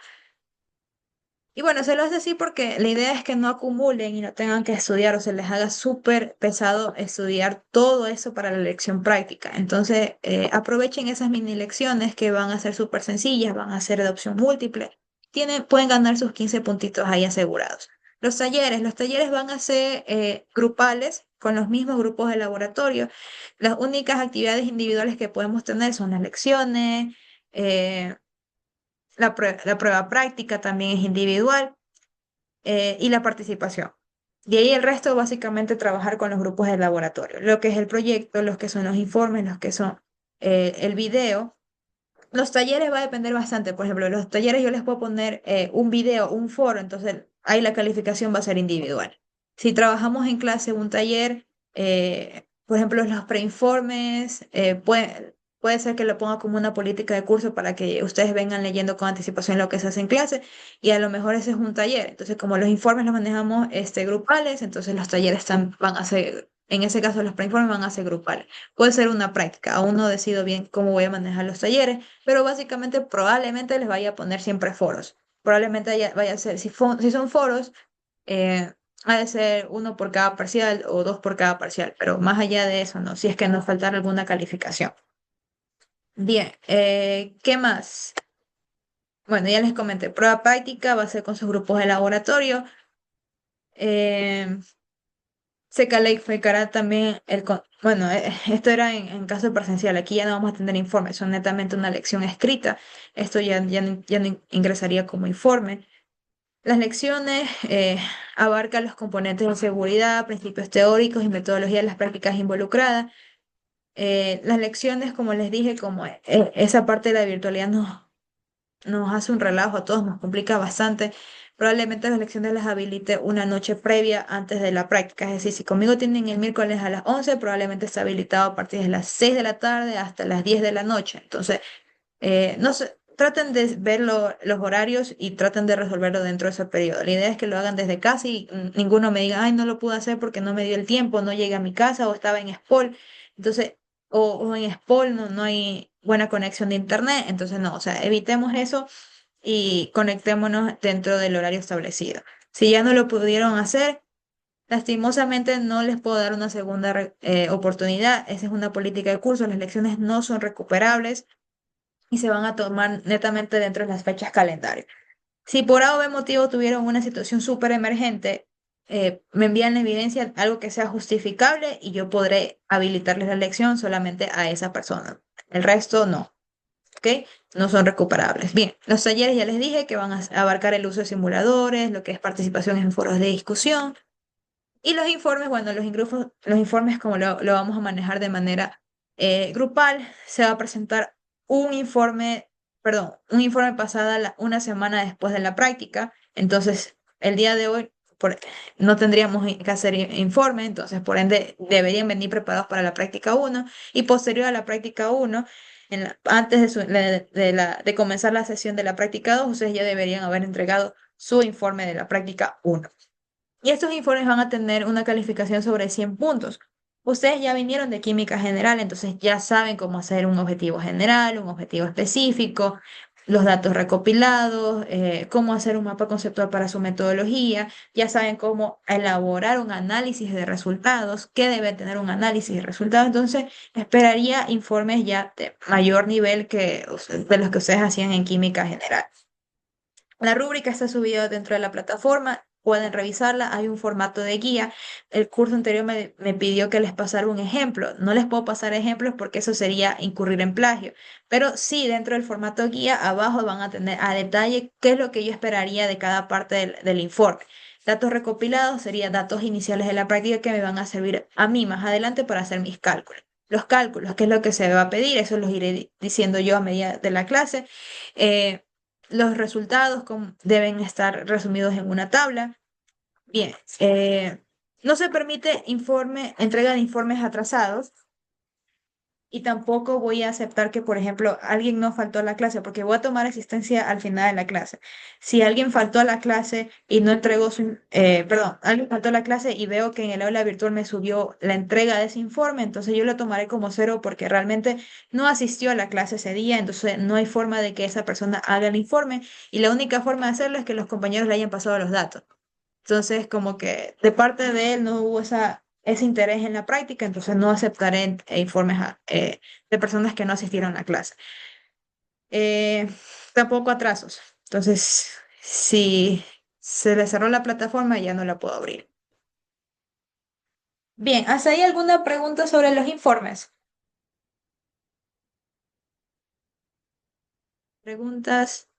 Y bueno, se lo hace así porque la idea es que no acumulen y no tengan que estudiar o se les haga súper pesado estudiar todo eso para la lección práctica. Entonces, aprovechen esas mini lecciones que van a ser súper sencillas, van a ser de opción múltiple. Pueden ganar sus 15 puntitos ahí asegurados. Los talleres van a ser grupales con los mismos grupos de laboratorio. Las únicas actividades individuales que podemos tener son las lecciones, eh, la prueba práctica también es individual, y la participación. De ahí el resto, básicamente, trabajar con los grupos de laboratorio, lo que es el proyecto, los que son los informes, los que son el video. Los talleres va a depender bastante. Por ejemplo, los talleres yo les puedo poner un video, un foro, entonces ahí la calificación va a ser individual. Si trabajamos en clase un taller, por ejemplo, los preinformes, puede ser que lo ponga como una política de curso para que ustedes vengan leyendo con anticipación lo que se hace en clase y a lo mejor ese es un taller. Entonces, como los informes los manejamos grupales, entonces los talleres van a ser, en ese caso los preinformes van a ser grupales. Puede ser una práctica, aún no decido bien cómo voy a manejar los talleres, pero básicamente probablemente les vaya a poner siempre foros. Probablemente vaya a ser, si son foros, eh, ha de ser uno por cada parcial o dos por cada parcial, pero más allá de eso, no, si es que nos faltara alguna calificación. Bien, ¿qué más? Bueno, ya les comenté, prueba práctica va a ser con sus grupos de laboratorio. Eh, se calificará también bueno, esto era en caso presencial, aquí ya no vamos a tener informes, son netamente una lección escrita, esto ya no ingresaría como informe. Las lecciones abarcan los componentes de seguridad, principios teóricos y metodología de las prácticas involucradas. Las lecciones, como les dije, como esa parte de la virtualidad nos hace un relajo a todos, nos complica bastante. Probablemente las lecciones las habilite una noche previa antes de la práctica. Es decir, si conmigo tienen el miércoles a las 11 probablemente está habilitado a partir de las 6 de la tarde hasta las 10 de la noche. Entonces, no sé, traten de ver los horarios y traten de resolverlo dentro de ese periodo. La idea es que lo hagan desde casa y ninguno me diga, ay, no lo pude hacer porque no me dio el tiempo, no llegué a mi casa o estaba en SPOL. Entonces, o en SPOL no hay buena conexión de internet. Entonces, no, o sea, evitemos eso y conectémonos dentro del horario establecido. Si ya no lo pudieron hacer, lastimosamente no les puedo dar una segunda oportunidad. Esa es una política de curso. Las lecciones no son recuperables y se van a tomar netamente dentro de las fechas calendario. Si por A o B motivo tuvieron una situación súper emergente, me envían la evidencia, algo que sea justificable y yo podré habilitarles la elección solamente a esa persona. El resto no, ¿ok? No son recuperables. Bien, los talleres ya les dije que van a abarcar el uso de simuladores, lo que es participación en foros de discusión. Y los informes, bueno, los informes como lo vamos a manejar de manera grupal, se va a presentar un informe, perdón, un informe pasada una semana después de la práctica. Entonces, el día de hoy no tendríamos que hacer informe, entonces por ende deberían venir preparados para la práctica uno y posterior a la práctica uno. antes de comenzar la sesión de la práctica 2, ustedes ya deberían haber entregado su informe de la práctica 1. Y estos informes van a tener una calificación sobre 100 puntos. Ustedes ya vinieron de química general, entonces ya saben cómo hacer un objetivo general, un objetivo específico, los datos recopilados, cómo hacer un mapa conceptual para su metodología, ya saben cómo elaborar un análisis de resultados, qué debe tener un análisis de resultados. Entonces, esperaría informes ya de mayor nivel de los que ustedes hacían en química general. La rúbrica está subida dentro de la plataforma, pueden revisarla, hay un formato de guía. El curso anterior me pidió que les pasara un ejemplo. No les puedo pasar ejemplos porque eso sería incurrir en plagio, pero sí dentro del formato guía, abajo van a tener a detalle qué es lo que yo esperaría de cada parte del informe. Datos recopilados serían datos iniciales de la práctica que me van a servir a mí más adelante para hacer mis cálculos. Los cálculos, qué es lo que se va a pedir, eso los iré diciendo yo a medida de la clase. Eh, los resultados deben estar resumidos en una tabla. Bien, no se permite entrega de informes atrasados y tampoco voy a aceptar que, por ejemplo, alguien no faltó a la clase porque voy a tomar asistencia al final de la clase. Si alguien faltó a la clase y no entregó perdón, alguien faltó a la clase y veo que en el aula virtual me subió la entrega de ese informe, entonces yo lo tomaré como cero porque realmente no asistió a la clase ese día, entonces no hay forma de que esa persona haga el informe y la única forma de hacerlo es que los compañeros le hayan pasado los datos. Entonces, como que de parte de él no hubo ese interés en la práctica, entonces no aceptaré informes de personas que no asistieron a clase. Eh, Tampoco atrasos. Entonces, si se le cerró la plataforma, ya no la puedo abrir. Bien, ¿hasta ahí alguna pregunta sobre los informes? Preguntas.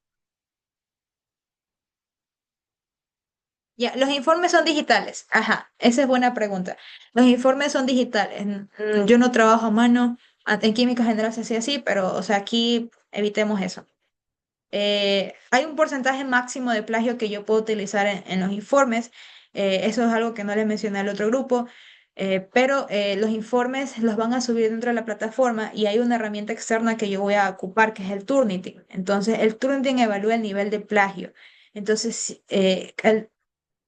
Ya, los informes son digitales. Ajá, esa es buena pregunta. Los informes son digitales. Yo no trabajo a mano. En química general se hacía así, pero, o sea, aquí evitemos eso. Hay un porcentaje máximo de plagio que yo puedo utilizar en los informes. Eso es algo que no les mencioné al otro grupo. Pero los informes los van a subir dentro de la plataforma y hay una herramienta externa que yo voy a ocupar, que es el Turnitin. Entonces, el Turnitin evalúa el nivel de plagio. Entonces,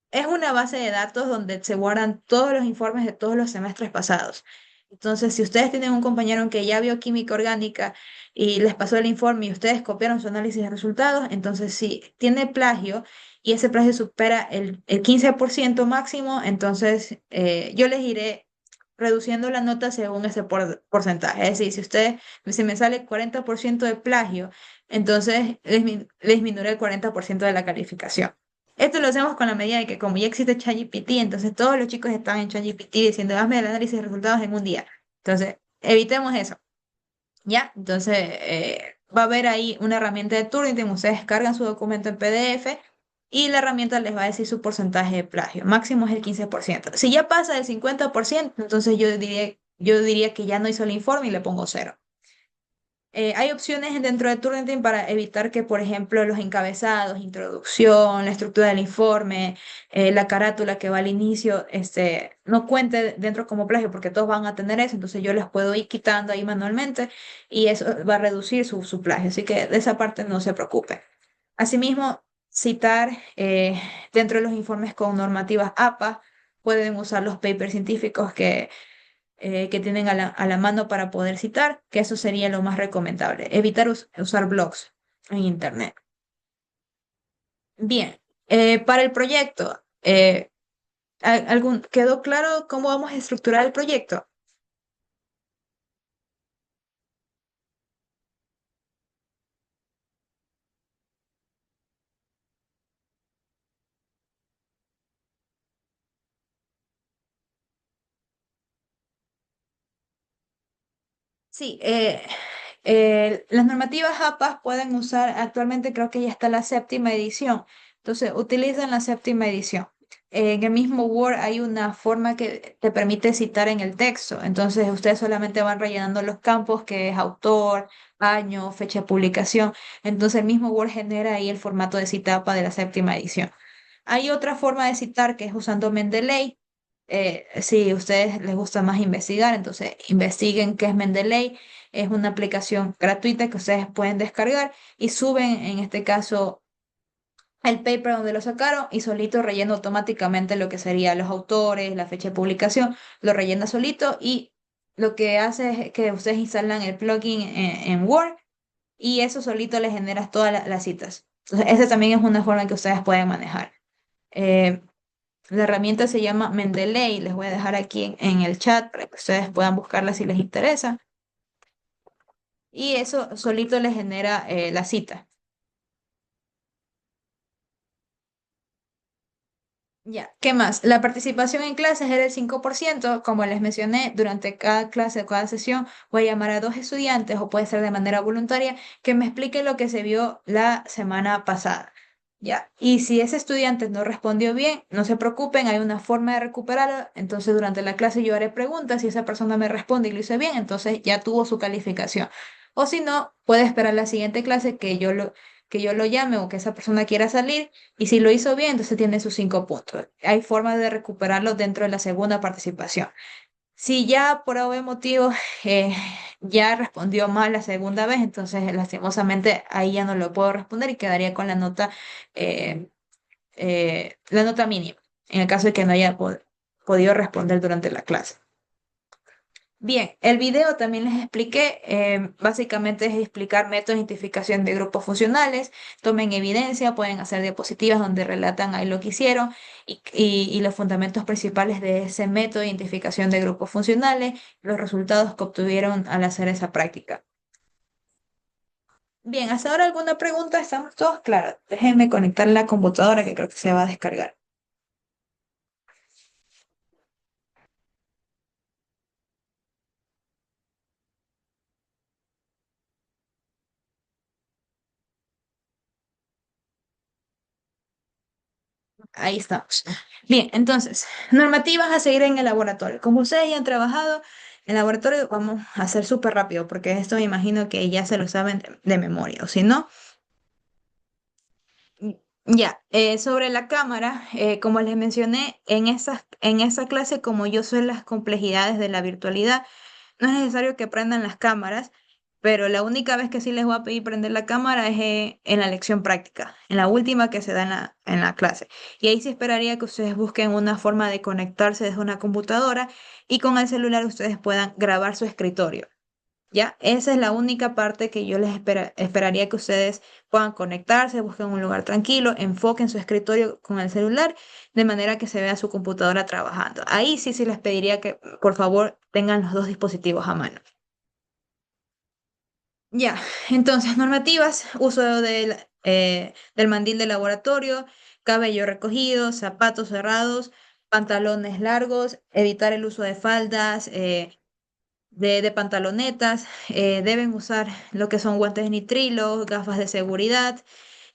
es una base de datos donde se guardan todos los informes de todos los semestres pasados. Entonces, si ustedes tienen un compañero que ya vio química orgánica y les pasó el informe y ustedes copiaron su análisis de resultados, entonces si tiene plagio y ese plagio supera el 15% máximo, entonces yo les iré reduciendo la nota según ese porcentaje. Es decir, si me sale 40% de plagio, entonces disminuiré el 40% de la calificación. Esto lo hacemos con la medida de que como ya existe ChatGPT, entonces todos los chicos están en ChatGPT diciendo, hazme el análisis de resultados en un día. Entonces, evitemos eso, ¿ya? Entonces, va a haber ahí una herramienta de Turnitin, ustedes cargan su documento en PDF y la herramienta les va a decir su porcentaje de plagio. Máximo es el 15%. Si ya pasa el 50%, entonces yo diría que ya no hizo el informe y le pongo cero. Hay opciones dentro de Turnitin para evitar que, por ejemplo, los encabezados, introducción, la estructura del informe, la carátula que va al inicio, no cuente dentro como plagio, porque todos van a tener eso, entonces yo les puedo ir quitando ahí manualmente y eso va a reducir su plagio, así que de esa parte no se preocupe. Asimismo, citar dentro de los informes con normativas APA, pueden usar los papers científicos que tienen a la mano para poder citar, que eso sería lo más recomendable. Evitar usar blogs en Internet. Bien, para el proyecto, ¿quedó claro cómo vamos a estructurar el proyecto? Sí, las normativas APAS pueden usar, actualmente creo que ya está la séptima edición, entonces utilizan la séptima edición. En el mismo Word hay una forma que te permite citar en el texto, entonces ustedes solamente van rellenando los campos que es autor, año, fecha de publicación, entonces el mismo Word genera ahí el formato de cita APA de la séptima edición. Hay otra forma de citar que es usando Mendeley. Si a ustedes les gusta más investigar, entonces investiguen qué es Mendeley. Es una aplicación gratuita que ustedes pueden descargar y suben, en este caso, el paper donde lo sacaron y solito rellena automáticamente lo que sería los autores, la fecha de publicación, lo rellena solito y lo que hace es que ustedes instalan el plugin en Word y eso solito les genera todas las citas. Entonces, esa también es una forma en que ustedes pueden manejar. Eh, la herramienta se llama Mendeley, les voy a dejar aquí en el chat para que ustedes puedan buscarla si les interesa. Y eso solito les genera la cita. Ya, ¿qué más? La participación en clases era el 5%. Como les mencioné, durante cada clase o cada sesión voy a llamar a dos estudiantes o puede ser de manera voluntaria que me expliquen lo que se vio la semana pasada. Ya, y si ese estudiante no respondió bien, no se preocupen, hay una forma de recuperarlo. Entonces, durante la clase yo haré preguntas. Si esa persona me responde y lo hice bien, entonces ya tuvo su calificación. O si no, puede esperar la siguiente clase que yo lo llame o que esa persona quiera salir y si lo hizo bien, entonces tiene sus 5 puntos. Hay formas de recuperarlo dentro de la segunda participación. Si ya por algún motivo eh, ya respondió mal la segunda vez, entonces lastimosamente ahí ya no lo puedo responder y quedaría con eh, la nota mínima, en el caso de que no haya podido responder durante la clase. Bien, el video también les expliqué, básicamente es explicar métodos de identificación de grupos funcionales, tomen evidencia, pueden hacer diapositivas donde relatan ahí lo que hicieron y los fundamentos principales de ese método de identificación de grupos funcionales, los resultados que obtuvieron al hacer esa práctica. Bien, ¿hasta ahora alguna pregunta? ¿Estamos todos claros? Déjenme conectar la computadora que creo que se va a descargar. Ahí estamos. Bien, entonces, normativas a seguir en el laboratorio. Como ustedes ya han trabajado en el laboratorio, vamos a hacer súper rápido, porque esto me imagino que ya se lo saben de memoria, o si no, ya, sobre la cámara, como les mencioné, en esa clase, como yo sé las complejidades de la virtualidad, no es necesario que prendan las cámaras, pero la única vez que sí les voy a pedir prender la cámara es en la lección práctica, en la última que se da en la clase. Y ahí sí esperaría que ustedes busquen una forma de conectarse desde una computadora y con el celular ustedes puedan grabar su escritorio. ¿Ya? Esa es la única parte que yo les esperaría que ustedes puedan conectarse, busquen un lugar tranquilo, enfoquen su escritorio con el celular, de manera que se vea su computadora trabajando. Ahí sí les pediría que por favor tengan los dos dispositivos a mano. Ya, entonces, normativas, uso del mandil de laboratorio, cabello recogido, zapatos cerrados, pantalones largos, evitar el uso de faldas, de pantalonetas, deben usar lo que son guantes de nitrilo, gafas de seguridad,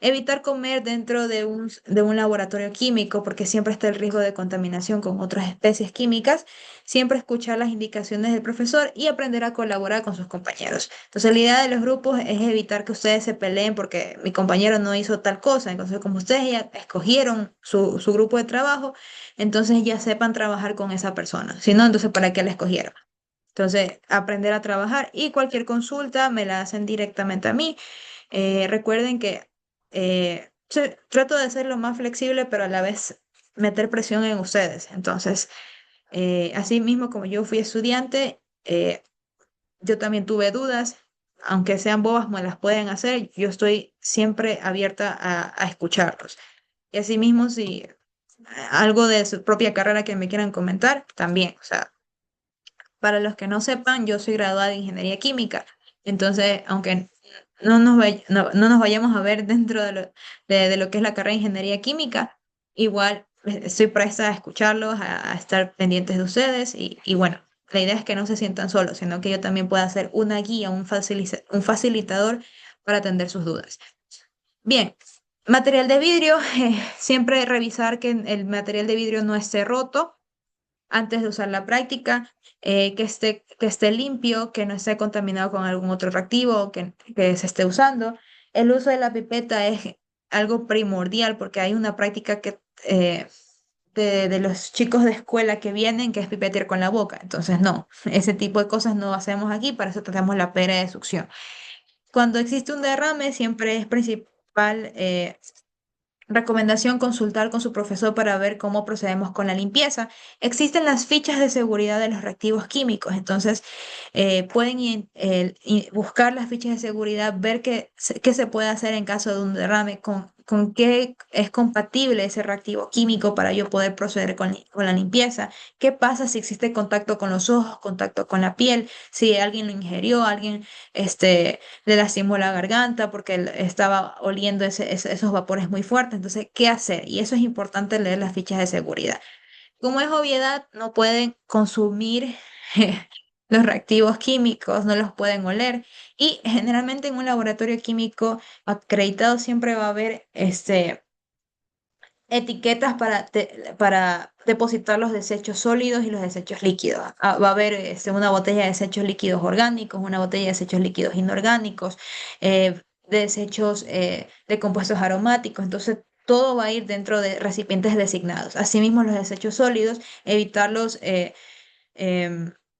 evitar comer dentro de un laboratorio químico porque siempre está el riesgo de contaminación con otras especies químicas, siempre escuchar las indicaciones del profesor y aprender a colaborar con sus compañeros. Entonces, la idea de los grupos es evitar que ustedes se peleen porque mi compañero no hizo tal cosa, entonces como ustedes ya escogieron su grupo de trabajo, entonces ya sepan trabajar con esa persona, si no, entonces ¿para qué la escogieron? Entonces, aprender a trabajar y cualquier consulta me la hacen directamente a mí. Recuerden que trato de ser lo más flexible, pero a la vez meter presión en ustedes. Entonces, así mismo como yo fui estudiante, yo también tuve dudas, aunque sean bobas, me las pueden hacer. Yo estoy siempre abierta a escucharlos. Y así mismo, si algo de su propia carrera que me quieran comentar, también. O sea, para los que no sepan, yo soy graduada de ingeniería química, entonces, aunque no nos vayamos a ver dentro de lo que es la carrera de ingeniería química, igual estoy presta a escucharlos, a estar pendientes de ustedes y bueno, la idea es que no se sientan solos, sino que yo también pueda ser una guía, un facilitador para atender sus dudas. Bien, material de vidrio, siempre revisar que el material de vidrio no esté roto antes de usar la práctica, que esté limpio, que no esté contaminado con algún otro reactivo que se esté usando. El uso de la pipeta es algo primordial porque hay una práctica de los chicos de escuela que vienen, que es pipetear con la boca. Entonces, no, ese tipo de cosas no hacemos aquí, para eso tenemos la pera de succión. Cuando existe un derrame, siempre es principal recomendación consultar con su profesor para ver cómo procedemos con la limpieza. Existen las fichas de seguridad de los reactivos químicos, entonces pueden buscar las fichas de seguridad, ver qué se puede hacer en caso de un derrame, con qué es compatible ese reactivo químico para yo poder proceder con la limpieza. ¿Qué pasa si existe contacto con los ojos, contacto con la piel? Si alguien lo ingirió, alguien le lastimó la garganta porque él estaba oliendo esos vapores muy fuertes. Entonces, ¿qué hacer? Y eso es importante leer las fichas de seguridad. Como es obviedad, no pueden consumir los reactivos químicos, no los pueden oler. Y generalmente en un laboratorio químico acreditado siempre va a haber etiquetas para depositar los desechos sólidos y los desechos líquidos. Va a haber una botella de desechos líquidos orgánicos, una botella de desechos líquidos inorgánicos, de desechos de compuestos aromáticos. Entonces, todo va a ir dentro de recipientes designados. Asimismo, los desechos sólidos, evitarlos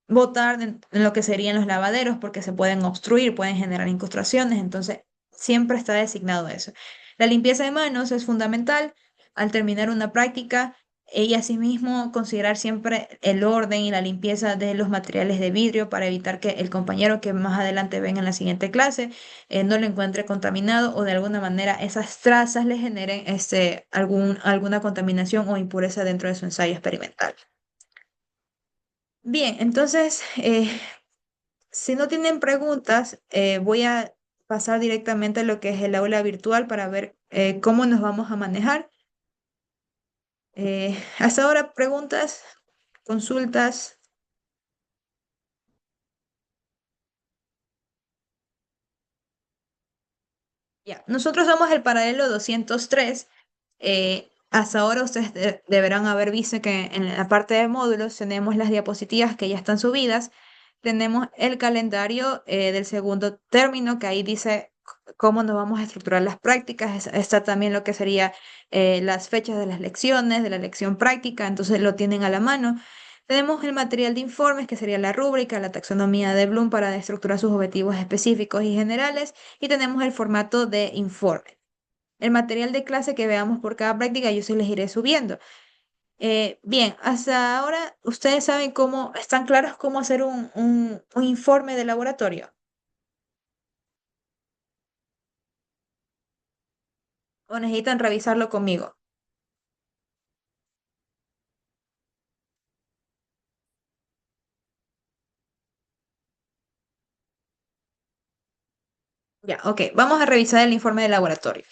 botar en lo que serían los lavaderos porque se pueden obstruir, pueden generar incrustaciones. Entonces, siempre está designado eso. La limpieza de manos es fundamental al terminar una práctica y asimismo considerar siempre el orden y la limpieza de los materiales de vidrio para evitar que el compañero que más adelante venga en la siguiente clase no lo encuentre contaminado o de alguna manera esas trazas le generen alguna contaminación o impureza dentro de su ensayo experimental. Bien, entonces, si no tienen preguntas, voy a pasar directamente a lo que es el aula virtual para ver cómo nos vamos a manejar. Hasta ahora, preguntas, consultas. Ya, nosotros somos el paralelo 203. Hasta ahora ustedes deberán haber visto que en la parte de módulos tenemos las diapositivas que ya están subidas. Tenemos el calendario del segundo término, que ahí dice cómo nos vamos a estructurar las prácticas. Está también lo que sería las fechas de las lecciones, de la lección práctica, entonces lo tienen a la mano. Tenemos el material de informes, que sería la rúbrica, la taxonomía de Bloom para estructurar sus objetivos específicos y generales, y tenemos el formato de informe. El material de clase que veamos por cada práctica yo se les iré subiendo. Bien, hasta ahora ustedes saben están claros cómo hacer un informe de laboratorio o necesitan revisarlo conmigo. Ya, ok, vamos a revisar el informe de laboratorio.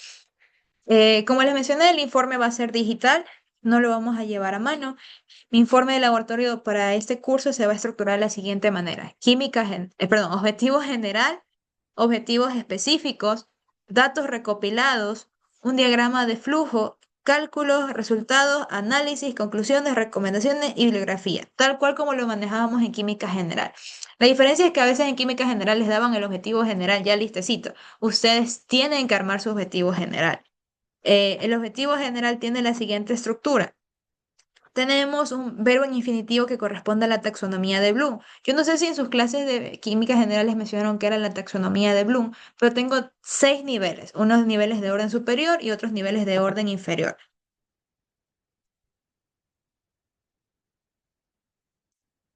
Como les mencioné, el informe va a ser digital, no lo vamos a llevar a mano. Mi informe de laboratorio para este curso se va a estructurar de la siguiente manera. Perdón, objetivo general, objetivos específicos, datos recopilados, un diagrama de flujo, cálculos, resultados, análisis, conclusiones, recomendaciones y bibliografía, tal cual como lo manejábamos en química general. La diferencia es que a veces en química general les daban el objetivo general ya listecito. Ustedes tienen que armar su objetivo general. El objetivo general tiene la siguiente estructura. Tenemos un verbo en infinitivo que corresponde a la taxonomía de Bloom. Yo no sé si en sus clases de química general les mencionaron que era la taxonomía de Bloom, pero tengo 6 niveles, unos niveles de orden superior y otros niveles de orden inferior.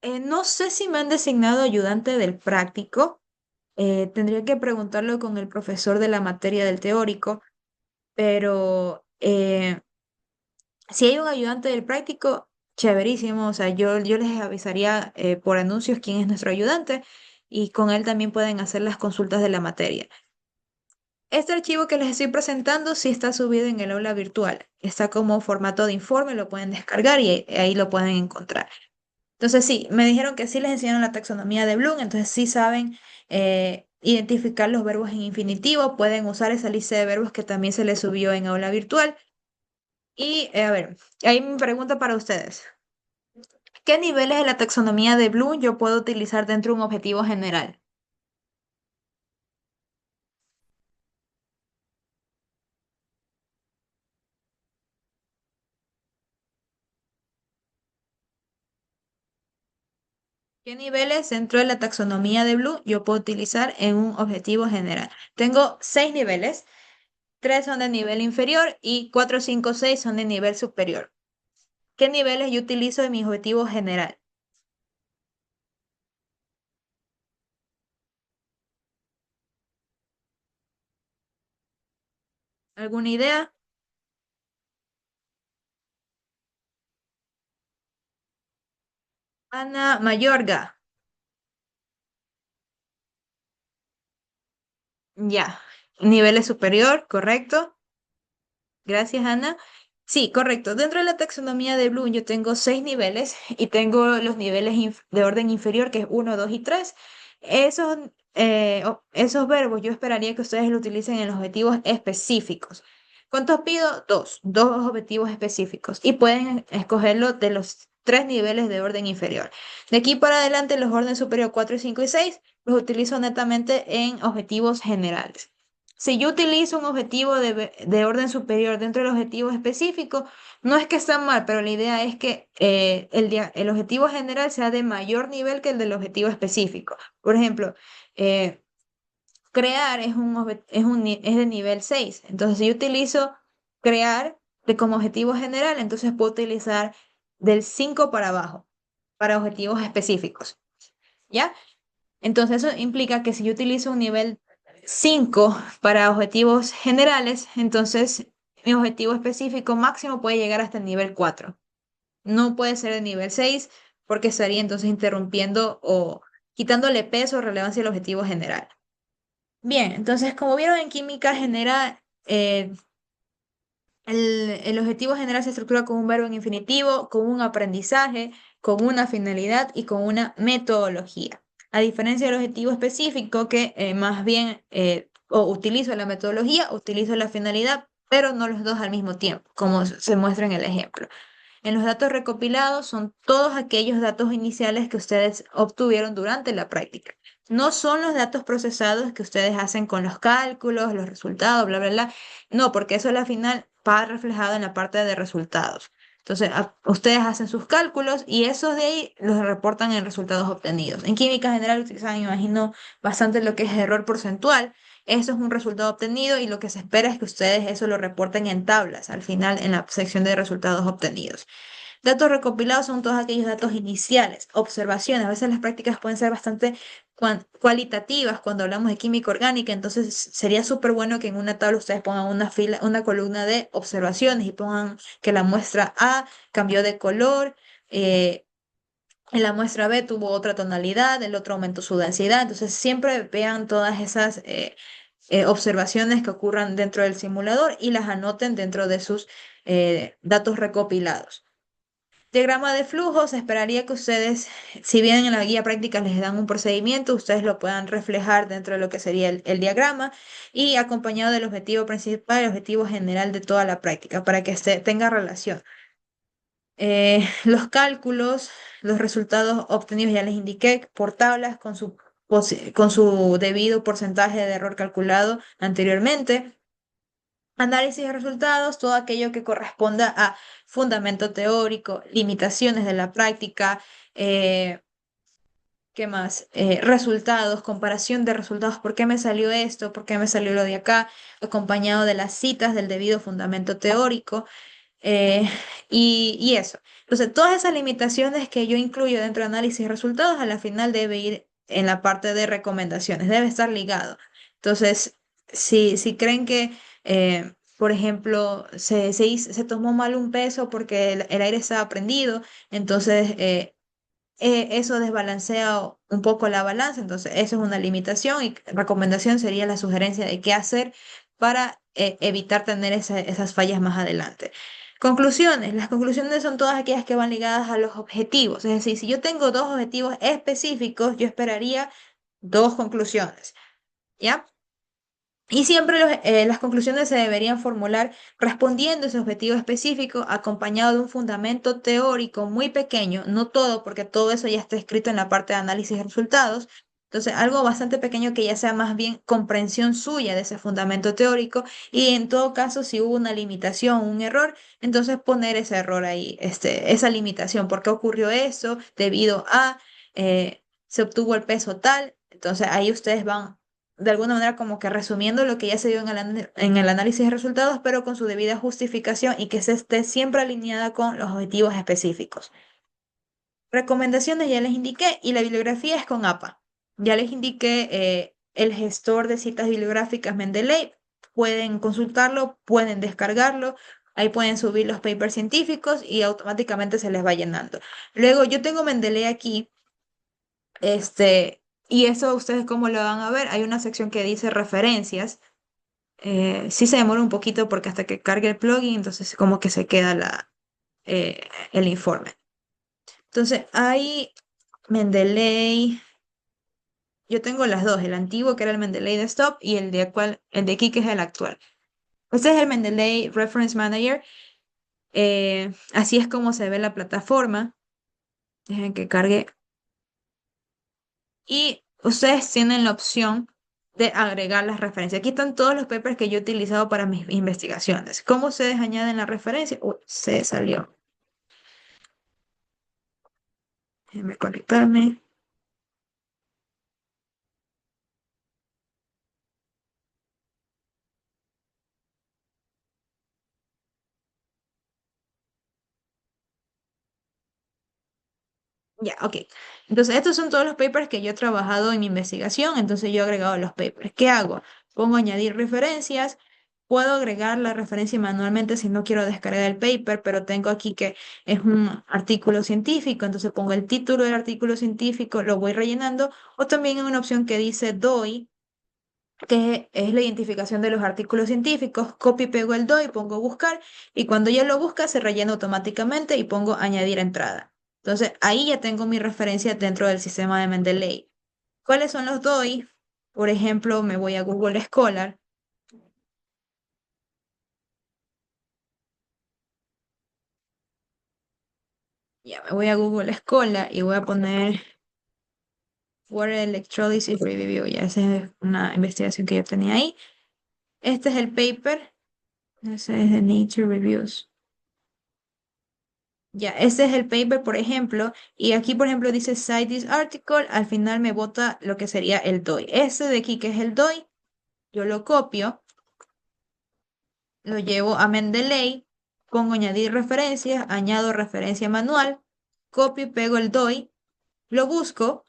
No sé si me han designado ayudante del práctico. Tendría que preguntarlo con el profesor de la materia del teórico, pero si hay un ayudante del práctico, chéverísimo. O sea, yo les avisaría por anuncios quién es nuestro ayudante y con él también pueden hacer las consultas de la materia. Este archivo que les estoy presentando sí está subido en el aula virtual. Está como formato de informe, lo pueden descargar y ahí lo pueden encontrar. Entonces sí, me dijeron que sí les enseñaron la taxonomía de Bloom, entonces sí saben identificar los verbos en infinitivo, pueden usar esa lista de verbos que también se les subió en aula virtual. Y a ver, hay mi pregunta para ustedes. ¿Qué niveles de la taxonomía de Bloom yo puedo utilizar dentro de un objetivo general? ¿Qué niveles dentro de la taxonomía de Blue yo puedo utilizar en un objetivo general? Tengo 6 niveles, 3 son de nivel inferior y 4, 5, 6 son de nivel superior. ¿Qué niveles yo utilizo en mi objetivo general? ¿Alguna idea? Ana Mayorga. Ya. Niveles superior, correcto. Gracias, Ana. Sí, correcto. Dentro de la taxonomía de Bloom yo tengo 6 niveles y tengo los niveles de orden inferior, que es uno, 2 y 3. Esos, esos verbos yo esperaría que ustedes lo utilicen en los objetivos específicos. ¿Cuántos pido? Dos objetivos específicos y pueden escogerlo de los 3 niveles de orden inferior. De aquí para adelante, los orden superior 4, 5 y 6 los utilizo netamente en objetivos generales. Si yo utilizo un objetivo de orden superior dentro del objetivo específico, no es que está mal, pero la idea es que el objetivo general sea de mayor nivel que el del objetivo específico. Por ejemplo, eh, crear es de nivel 6. Entonces, si yo utilizo crear como objetivo general, entonces puedo utilizar del 5 para abajo para objetivos específicos. ¿Ya? Entonces eso implica que si yo utilizo un nivel 5 para objetivos generales, entonces mi objetivo específico máximo puede llegar hasta el nivel 4. No puede ser el nivel 6 porque estaría entonces interrumpiendo o quitándole peso o relevancia al objetivo general. Bien, entonces como vieron en química general, el objetivo general se estructura con un verbo en infinitivo, con un aprendizaje, con una finalidad y con una metodología. A diferencia del objetivo específico, que más bien o utilizo la metodología, utilizo la finalidad, pero no los dos al mismo tiempo, como se muestra en el ejemplo. En los datos recopilados son todos aquellos datos iniciales que ustedes obtuvieron durante la práctica. No son los datos procesados que ustedes hacen con los cálculos, los resultados, bla, bla, bla. No, porque eso al final va reflejado en la parte de resultados. Entonces, ustedes hacen sus cálculos y esos de ahí los reportan en resultados obtenidos. En química general utilizan, me imagino, bastante lo que es error porcentual. Eso es un resultado obtenido y lo que se espera es que ustedes eso lo reporten en tablas al final en la sección de resultados obtenidos. Datos recopilados son todos aquellos datos iniciales, observaciones. A veces las prácticas pueden ser bastante cualitativas cuando hablamos de química orgánica, entonces sería súper bueno que en una tabla ustedes pongan una fila, una columna de observaciones y pongan que la muestra A cambió de color, en la muestra B tuvo otra tonalidad, el otro aumentó su densidad. Entonces siempre vean todas esas observaciones que ocurran dentro del simulador y las anoten dentro de sus datos recopilados. Diagrama de flujo, se esperaría que ustedes, si bien en la guía práctica les dan un procedimiento, ustedes lo puedan reflejar dentro de lo que sería el diagrama y acompañado del objetivo principal, el objetivo general de toda la práctica, para que tenga relación. Los cálculos, los resultados obtenidos ya les indiqué por tablas con su debido porcentaje de error calculado anteriormente. Análisis de resultados, todo aquello que corresponda a fundamento teórico, limitaciones de la práctica, ¿qué más? Resultados, comparación de resultados, ¿por qué me salió esto? ¿Por qué me salió lo de acá? Acompañado de las citas del debido fundamento teórico eh, y eso. Entonces, todas esas limitaciones que yo incluyo dentro de análisis de resultados, a la final debe ir en la parte de recomendaciones, debe estar ligado. Entonces, si creen que, por ejemplo, se tomó mal un peso porque el aire estaba prendido, entonces eso desbalancea un poco la balanza, entonces eso es una limitación y recomendación sería la sugerencia de qué hacer para evitar tener esas fallas más adelante. Conclusiones. Las conclusiones son todas aquellas que van ligadas a los objetivos. Es decir, si yo tengo dos objetivos específicos, yo esperaría dos conclusiones. ¿Ya? Y siempre las conclusiones se deberían formular respondiendo ese objetivo específico acompañado de un fundamento teórico muy pequeño, no todo, porque todo eso ya está escrito en la parte de análisis de resultados. Entonces, algo bastante pequeño que ya sea más bien comprensión suya de ese fundamento teórico y en todo caso, si hubo una limitación, un error, entonces poner ese error ahí, esa limitación, ¿por qué ocurrió eso? Debido a... se obtuvo el peso tal. Entonces ahí ustedes van de alguna manera como que resumiendo lo que ya se dio en en el análisis de resultados, pero con su debida justificación y que se esté siempre alineada con los objetivos específicos. Recomendaciones ya les indiqué y la bibliografía es con APA. Ya les indiqué el gestor de citas bibliográficas Mendeley. Pueden consultarlo, pueden descargarlo, ahí pueden subir los papers científicos y automáticamente se les va llenando. Luego yo tengo Mendeley aquí, y eso ustedes cómo lo van a ver. Hay una sección que dice referencias. Sí se demora un poquito porque hasta que cargue el plugin, entonces como que se queda el informe. Entonces, hay Mendeley, yo tengo las dos, el antiguo que era el Mendeley Desktop y el de aquí que es el actual. Este es el Mendeley Reference Manager. Así es como se ve la plataforma. Dejen que cargue. Y ustedes tienen la opción de agregar las referencias. Aquí están todos los papers que yo he utilizado para mis investigaciones. ¿Cómo ustedes añaden la referencia? Uy, se salió. Déjenme conectarme. Ya, ok. Entonces, estos son todos los papers que yo he trabajado en mi investigación. Entonces, yo he agregado los papers. ¿Qué hago? Pongo añadir referencias. Puedo agregar la referencia manualmente si no quiero descargar el paper, pero tengo aquí que es un artículo científico. Entonces, pongo el título del artículo científico, lo voy rellenando. O también hay una opción que dice DOI, que es la identificación de los artículos científicos. Copio y pego el DOI, pongo buscar y cuando ya lo busca se rellena automáticamente y pongo añadir entrada. Entonces ahí ya tengo mi referencia dentro del sistema de Mendeley. ¿Cuáles son los DOI? Por ejemplo, me voy a Google Scholar. Ya me voy a Google Scholar y voy a poner Water Electrolysis Review. Ya esa es una investigación que yo tenía ahí. Este es el paper. Ese es de Nature Reviews. Ya, ese es el paper, por ejemplo, y aquí, por ejemplo, dice Cite this article, al final me bota lo que sería el DOI. Ese de aquí, que es el DOI, yo lo copio, lo llevo a Mendeley, pongo añadir referencias, añado referencia manual, copio y pego el DOI, lo busco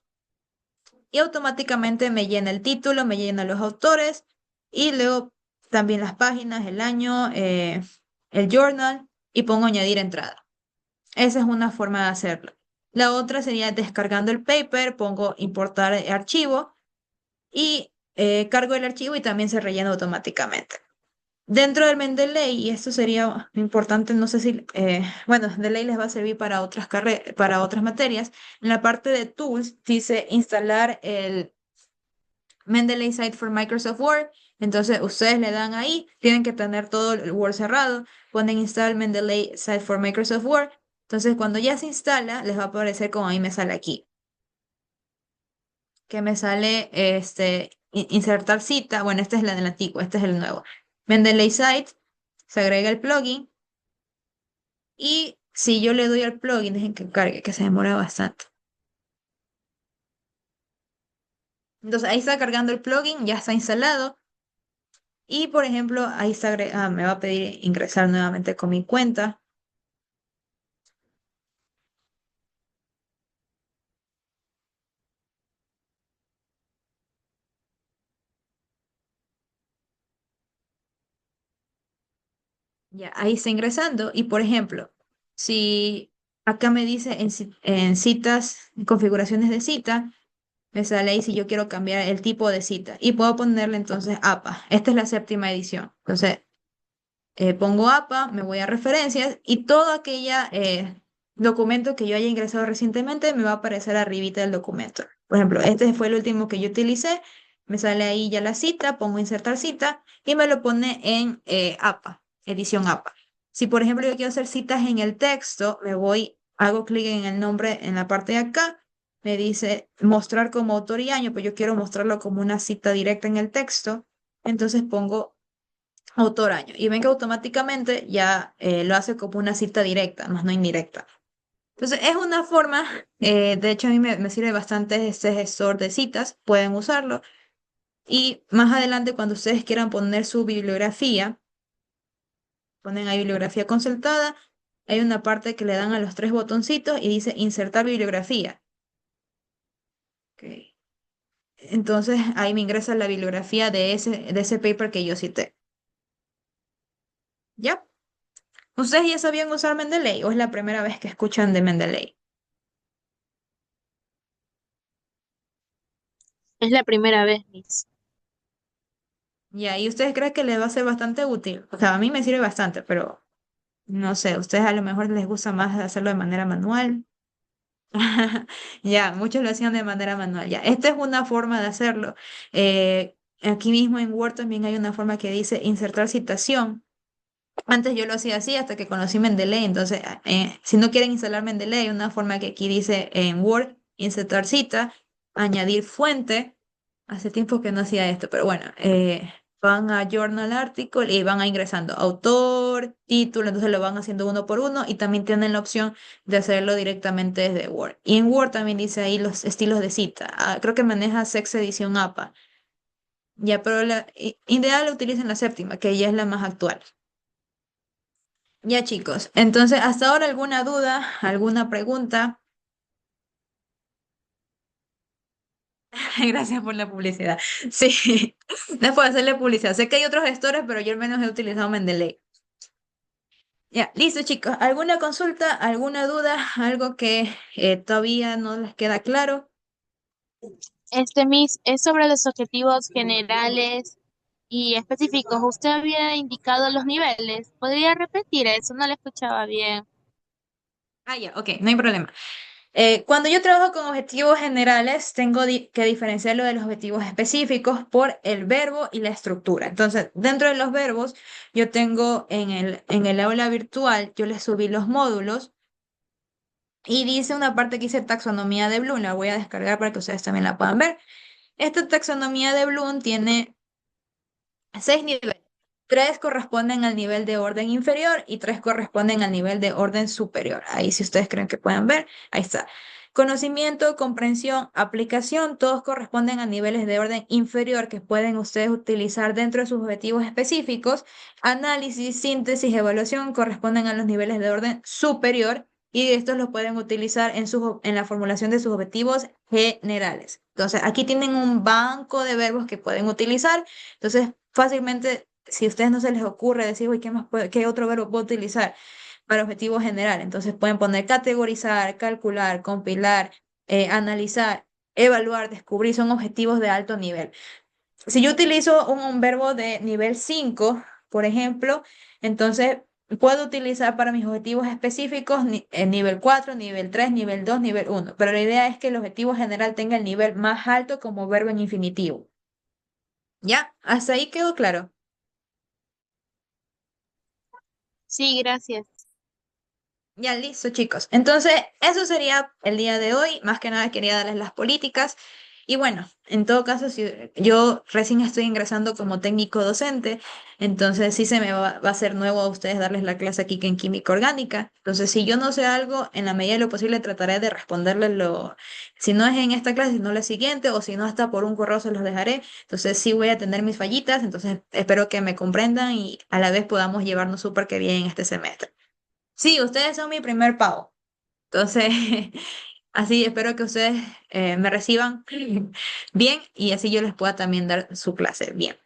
y automáticamente me llena el título, me llena los autores y luego también las páginas, el año, el journal y pongo añadir entrada. Esa es una forma de hacerlo. La otra sería descargando el paper, pongo importar el archivo y cargo el archivo y también se rellena automáticamente. Dentro del Mendeley, y esto sería importante, no sé si, bueno, Mendeley les va a servir para para otras materias. En la parte de Tools dice instalar el Mendeley Site for Microsoft Word. Entonces ustedes le dan ahí, tienen que tener todo el Word cerrado, ponen install Mendeley Site for Microsoft Word. Entonces cuando ya se instala, les va a aparecer como a mí me sale aquí, que me sale insertar cita. Bueno, esta es la del antiguo, este es el nuevo. Mendeley Site, se agrega el plugin y si yo le doy al plugin, dejen que cargue, que se demora bastante. Entonces ahí está cargando el plugin, ya está instalado. Y por ejemplo, ahí está, me va a pedir ingresar nuevamente con mi cuenta. Ya, ahí está ingresando. Y por ejemplo, si acá me dice en citas, en configuraciones de cita, me sale ahí si yo quiero cambiar el tipo de cita. Y puedo ponerle entonces APA. Esta es la séptima edición. Entonces, pongo APA, me voy a referencias y todo aquella documento que yo haya ingresado recientemente me va a aparecer arribita del documento. Por ejemplo, este fue el último que yo utilicé, me sale ahí ya la cita, pongo insertar cita y me lo pone en APA, edición APA. Si por ejemplo yo quiero hacer citas en el texto, me voy, hago clic en el nombre en la parte de acá, me dice mostrar como autor y año, pues yo quiero mostrarlo como una cita directa en el texto, entonces pongo autor año. Y ven que automáticamente ya lo hace como una cita directa, más no indirecta. Entonces, es una forma, de hecho a mí me sirve bastante este gestor de citas, pueden usarlo. Y más adelante, cuando ustedes quieran poner su bibliografía, ponen ahí bibliografía consultada, hay una parte que le dan a los tres botoncitos y dice insertar bibliografía. Ok. Entonces ahí me ingresa la bibliografía de ese paper que yo cité. ¿Ya? ¿Ustedes ya sabían usar Mendeley o es la primera vez que escuchan de Mendeley? Es la primera vez, Miss. Ya, ¿y ustedes creen que les va a ser bastante útil? O sea, a mí me sirve bastante, pero no sé, ustedes a lo mejor les gusta más hacerlo de manera manual. Ya, muchos lo hacían de manera manual. Ya, esta es una forma de hacerlo. Aquí mismo en Word también hay una forma que dice insertar citación. Antes yo lo hacía así hasta que conocí Mendeley. Entonces, si no quieren instalar Mendeley, hay una forma que aquí dice en Word, insertar cita, añadir fuente. Hace tiempo que no hacía esto, pero bueno, van a Journal Article y van a ingresando autor, título, entonces lo van haciendo uno por uno y también tienen la opción de hacerlo directamente desde Word. Y en Word también dice ahí los estilos de cita. Ah, creo que maneja Sex Edition APA. Ya, pero ideal utilicen la séptima, que ya es la más actual. Ya chicos, entonces hasta ahora alguna duda, alguna pregunta. Gracias por la publicidad. Sí, después de hacerle publicidad. Sé que hay otros gestores, pero yo al menos he utilizado Mendeley. Ya, listo chicos. ¿Alguna consulta, alguna duda, algo que todavía no les queda claro? Miss, es sobre los objetivos generales y específicos. Usted había indicado los niveles. ¿Podría repetir eso? No le escuchaba bien. Ah, ya, ok, no hay problema. Cuando yo trabajo con objetivos generales, tengo que diferenciarlo de los objetivos específicos por el verbo y la estructura. Entonces, dentro de los verbos, yo tengo en el aula virtual, yo les subí los módulos y dice una parte que dice taxonomía de Bloom. La voy a descargar para que ustedes también la puedan ver. Esta taxonomía de Bloom tiene 6 niveles. Tres corresponden al nivel de orden inferior y tres corresponden al nivel de orden superior. Ahí si ustedes creen que pueden ver, ahí está. Conocimiento, comprensión, aplicación, todos corresponden a niveles de orden inferior que pueden ustedes utilizar dentro de sus objetivos específicos. Análisis, síntesis, evaluación corresponden a los niveles de orden superior y estos los pueden utilizar en la formulación de sus objetivos generales. Entonces, aquí tienen un banco de verbos que pueden utilizar. Entonces, fácilmente, si a ustedes no se les ocurre decir, uy, ¿qué otro verbo puedo utilizar para objetivo general? Entonces pueden poner categorizar, calcular, compilar, analizar, evaluar, descubrir, son objetivos de alto nivel. Si yo utilizo un verbo de nivel 5 por ejemplo, entonces puedo utilizar para mis objetivos específicos nivel 4 nivel 3 nivel 2 nivel uno, pero la idea es que el objetivo general tenga el nivel más alto como verbo en infinitivo. ¿Ya? ¿Hasta ahí quedó claro? Sí, gracias. Ya listo, chicos. Entonces, eso sería el día de hoy. Más que nada quería darles las políticas. Y bueno, en todo caso, si yo recién estoy ingresando como técnico docente, entonces sí va a ser nuevo a ustedes darles la clase aquí que en química orgánica. Entonces, si yo no sé algo, en la medida de lo posible trataré de responderles si no es en esta clase, sino la siguiente, o si no, hasta por un correo se los dejaré. Entonces, sí voy a tener mis fallitas. Entonces, espero que me comprendan y a la vez podamos llevarnos súper que bien este semestre. Sí, ustedes son mi primer pago. Entonces, así espero que ustedes me reciban bien y así yo les pueda también dar su clase bien.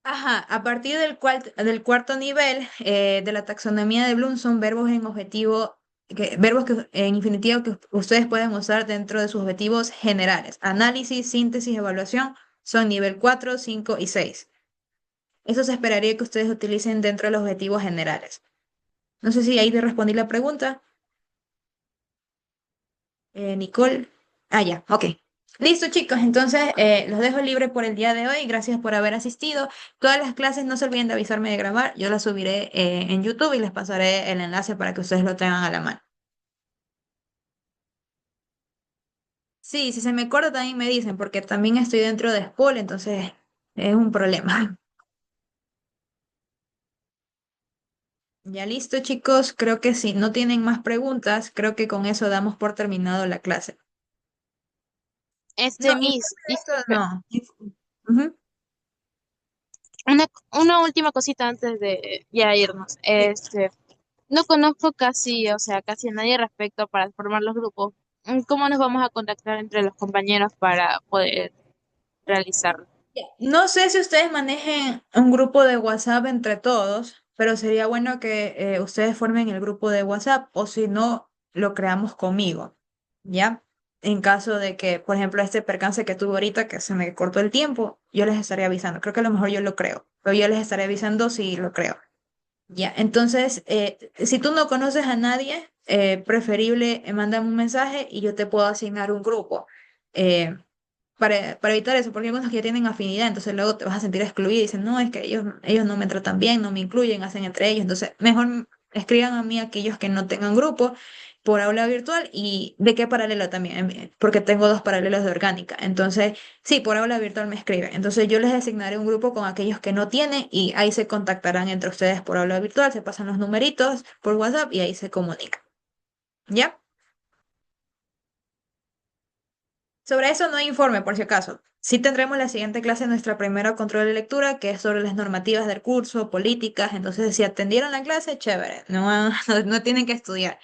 Ajá, a partir del cuarto nivel de la taxonomía de Bloom son verbos en objetivo, verbos en infinitivo que ustedes pueden usar dentro de sus objetivos generales. Análisis, síntesis, evaluación son nivel 4, 5 y 6. Eso se esperaría que ustedes utilicen dentro de los objetivos generales. No sé si ahí te respondí la pregunta. Nicole. Ah, ya, ok. Listo, chicos. Entonces, los dejo libre por el día de hoy. Gracias por haber asistido. Todas las clases no se olviden de avisarme de grabar. Yo las subiré en YouTube y les pasaré el enlace para que ustedes lo tengan a la mano. Sí, si se me corta también me dicen, porque también estoy dentro de Spool, entonces es un problema. Ya listo, chicos. Creo que si no tienen más preguntas, creo que con eso damos por terminado la clase. No, Miss, informe de esto disculpe, no. Ujú. una, una última cosita antes de ya irnos. Sí. No conozco casi, o sea, casi a nadie respecto para formar los grupos. ¿Cómo nos vamos a contactar entre los compañeros para poder realizarlo? No sé si ustedes manejen un grupo de WhatsApp entre todos, pero sería bueno que ustedes formen el grupo de WhatsApp o si no, lo creamos conmigo, ¿ya? En caso de que, por ejemplo, este percance que tuve ahorita, que se me cortó el tiempo, yo les estaré avisando. Creo que a lo mejor yo lo creo, pero yo les estaré avisando si lo creo. Ya, entonces, si tú no conoces a nadie, preferible mándame un mensaje y yo te puedo asignar un grupo. Eh, para evitar eso, porque hay algunos que ya tienen afinidad, entonces luego te vas a sentir excluida y dicen, no, es que ellos no me tratan bien, no me incluyen, hacen entre ellos, entonces mejor escriban a mí aquellos que no tengan grupo por aula virtual y de qué paralelo también, porque tengo dos paralelos de orgánica, entonces sí, por aula virtual me escriben, entonces yo les asignaré un grupo con aquellos que no tienen y ahí se contactarán entre ustedes por aula virtual, se pasan los numeritos por WhatsApp y ahí se comunican, ¿ya? Sobre eso no hay informe, por si acaso. Sí tendremos la siguiente clase, nuestra primera control de lectura, que es sobre las normativas del curso, políticas. Entonces, si atendieron la clase, chévere. No, no tienen que estudiar.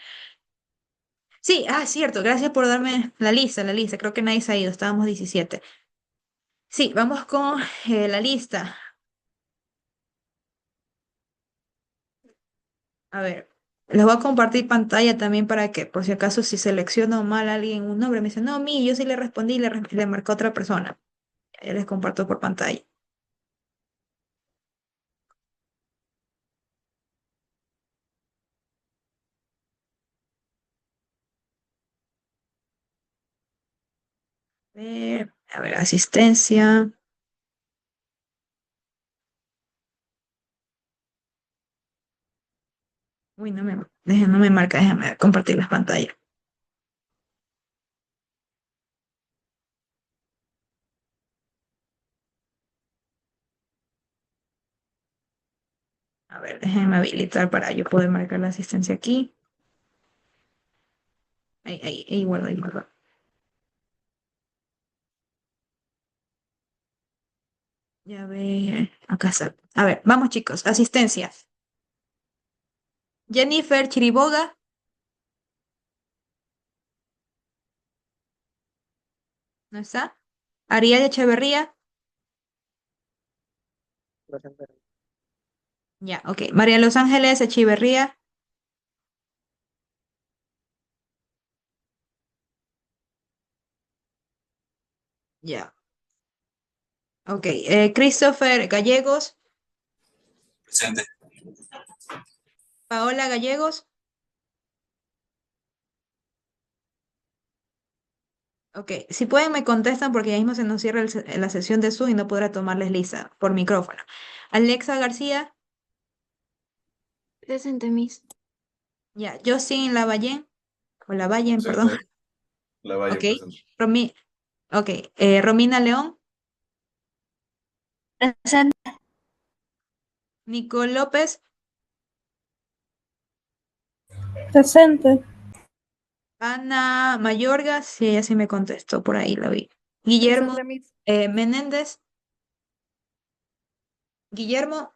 Sí, cierto. Gracias por darme la lista. Creo que nadie se ha ido. Estábamos 17. Sí, vamos con la lista. A ver, les voy a compartir pantalla también para que, por si acaso, si selecciono mal a alguien un nombre, me dice, no, yo sí le respondí y le marcó a otra persona. Ya les comparto por pantalla. A ver, asistencia. Uy, no me marca, déjame compartir las pantallas. A ver, déjenme habilitar para yo poder marcar la asistencia aquí. Ahí guardo, ahí guardo. Ya ver, acá está. A ver, vamos chicos, asistencia. Jennifer Chiriboga, ¿no está? Ariel Echeverría, ya, ok. María Los Ángeles Echeverría, ya, ok. Christopher Gallegos, Presente. Paola Gallegos, ok. Si pueden me contestan porque ya mismo se nos cierra la sesión de Zoom y no podrá tomarles lista por micrófono. Alexa García, Presente, Miss. ya. Justin Lavallén, o Lavallén, perdón. Presente. La Valle Ok. presente. Romi, ok. Romina León, Presente. Nicole López, Presente. Ana Mayorga, sí, ella sí me contestó, por ahí la vi. Guillermo Presente, Miss. Menéndez, Guillermo,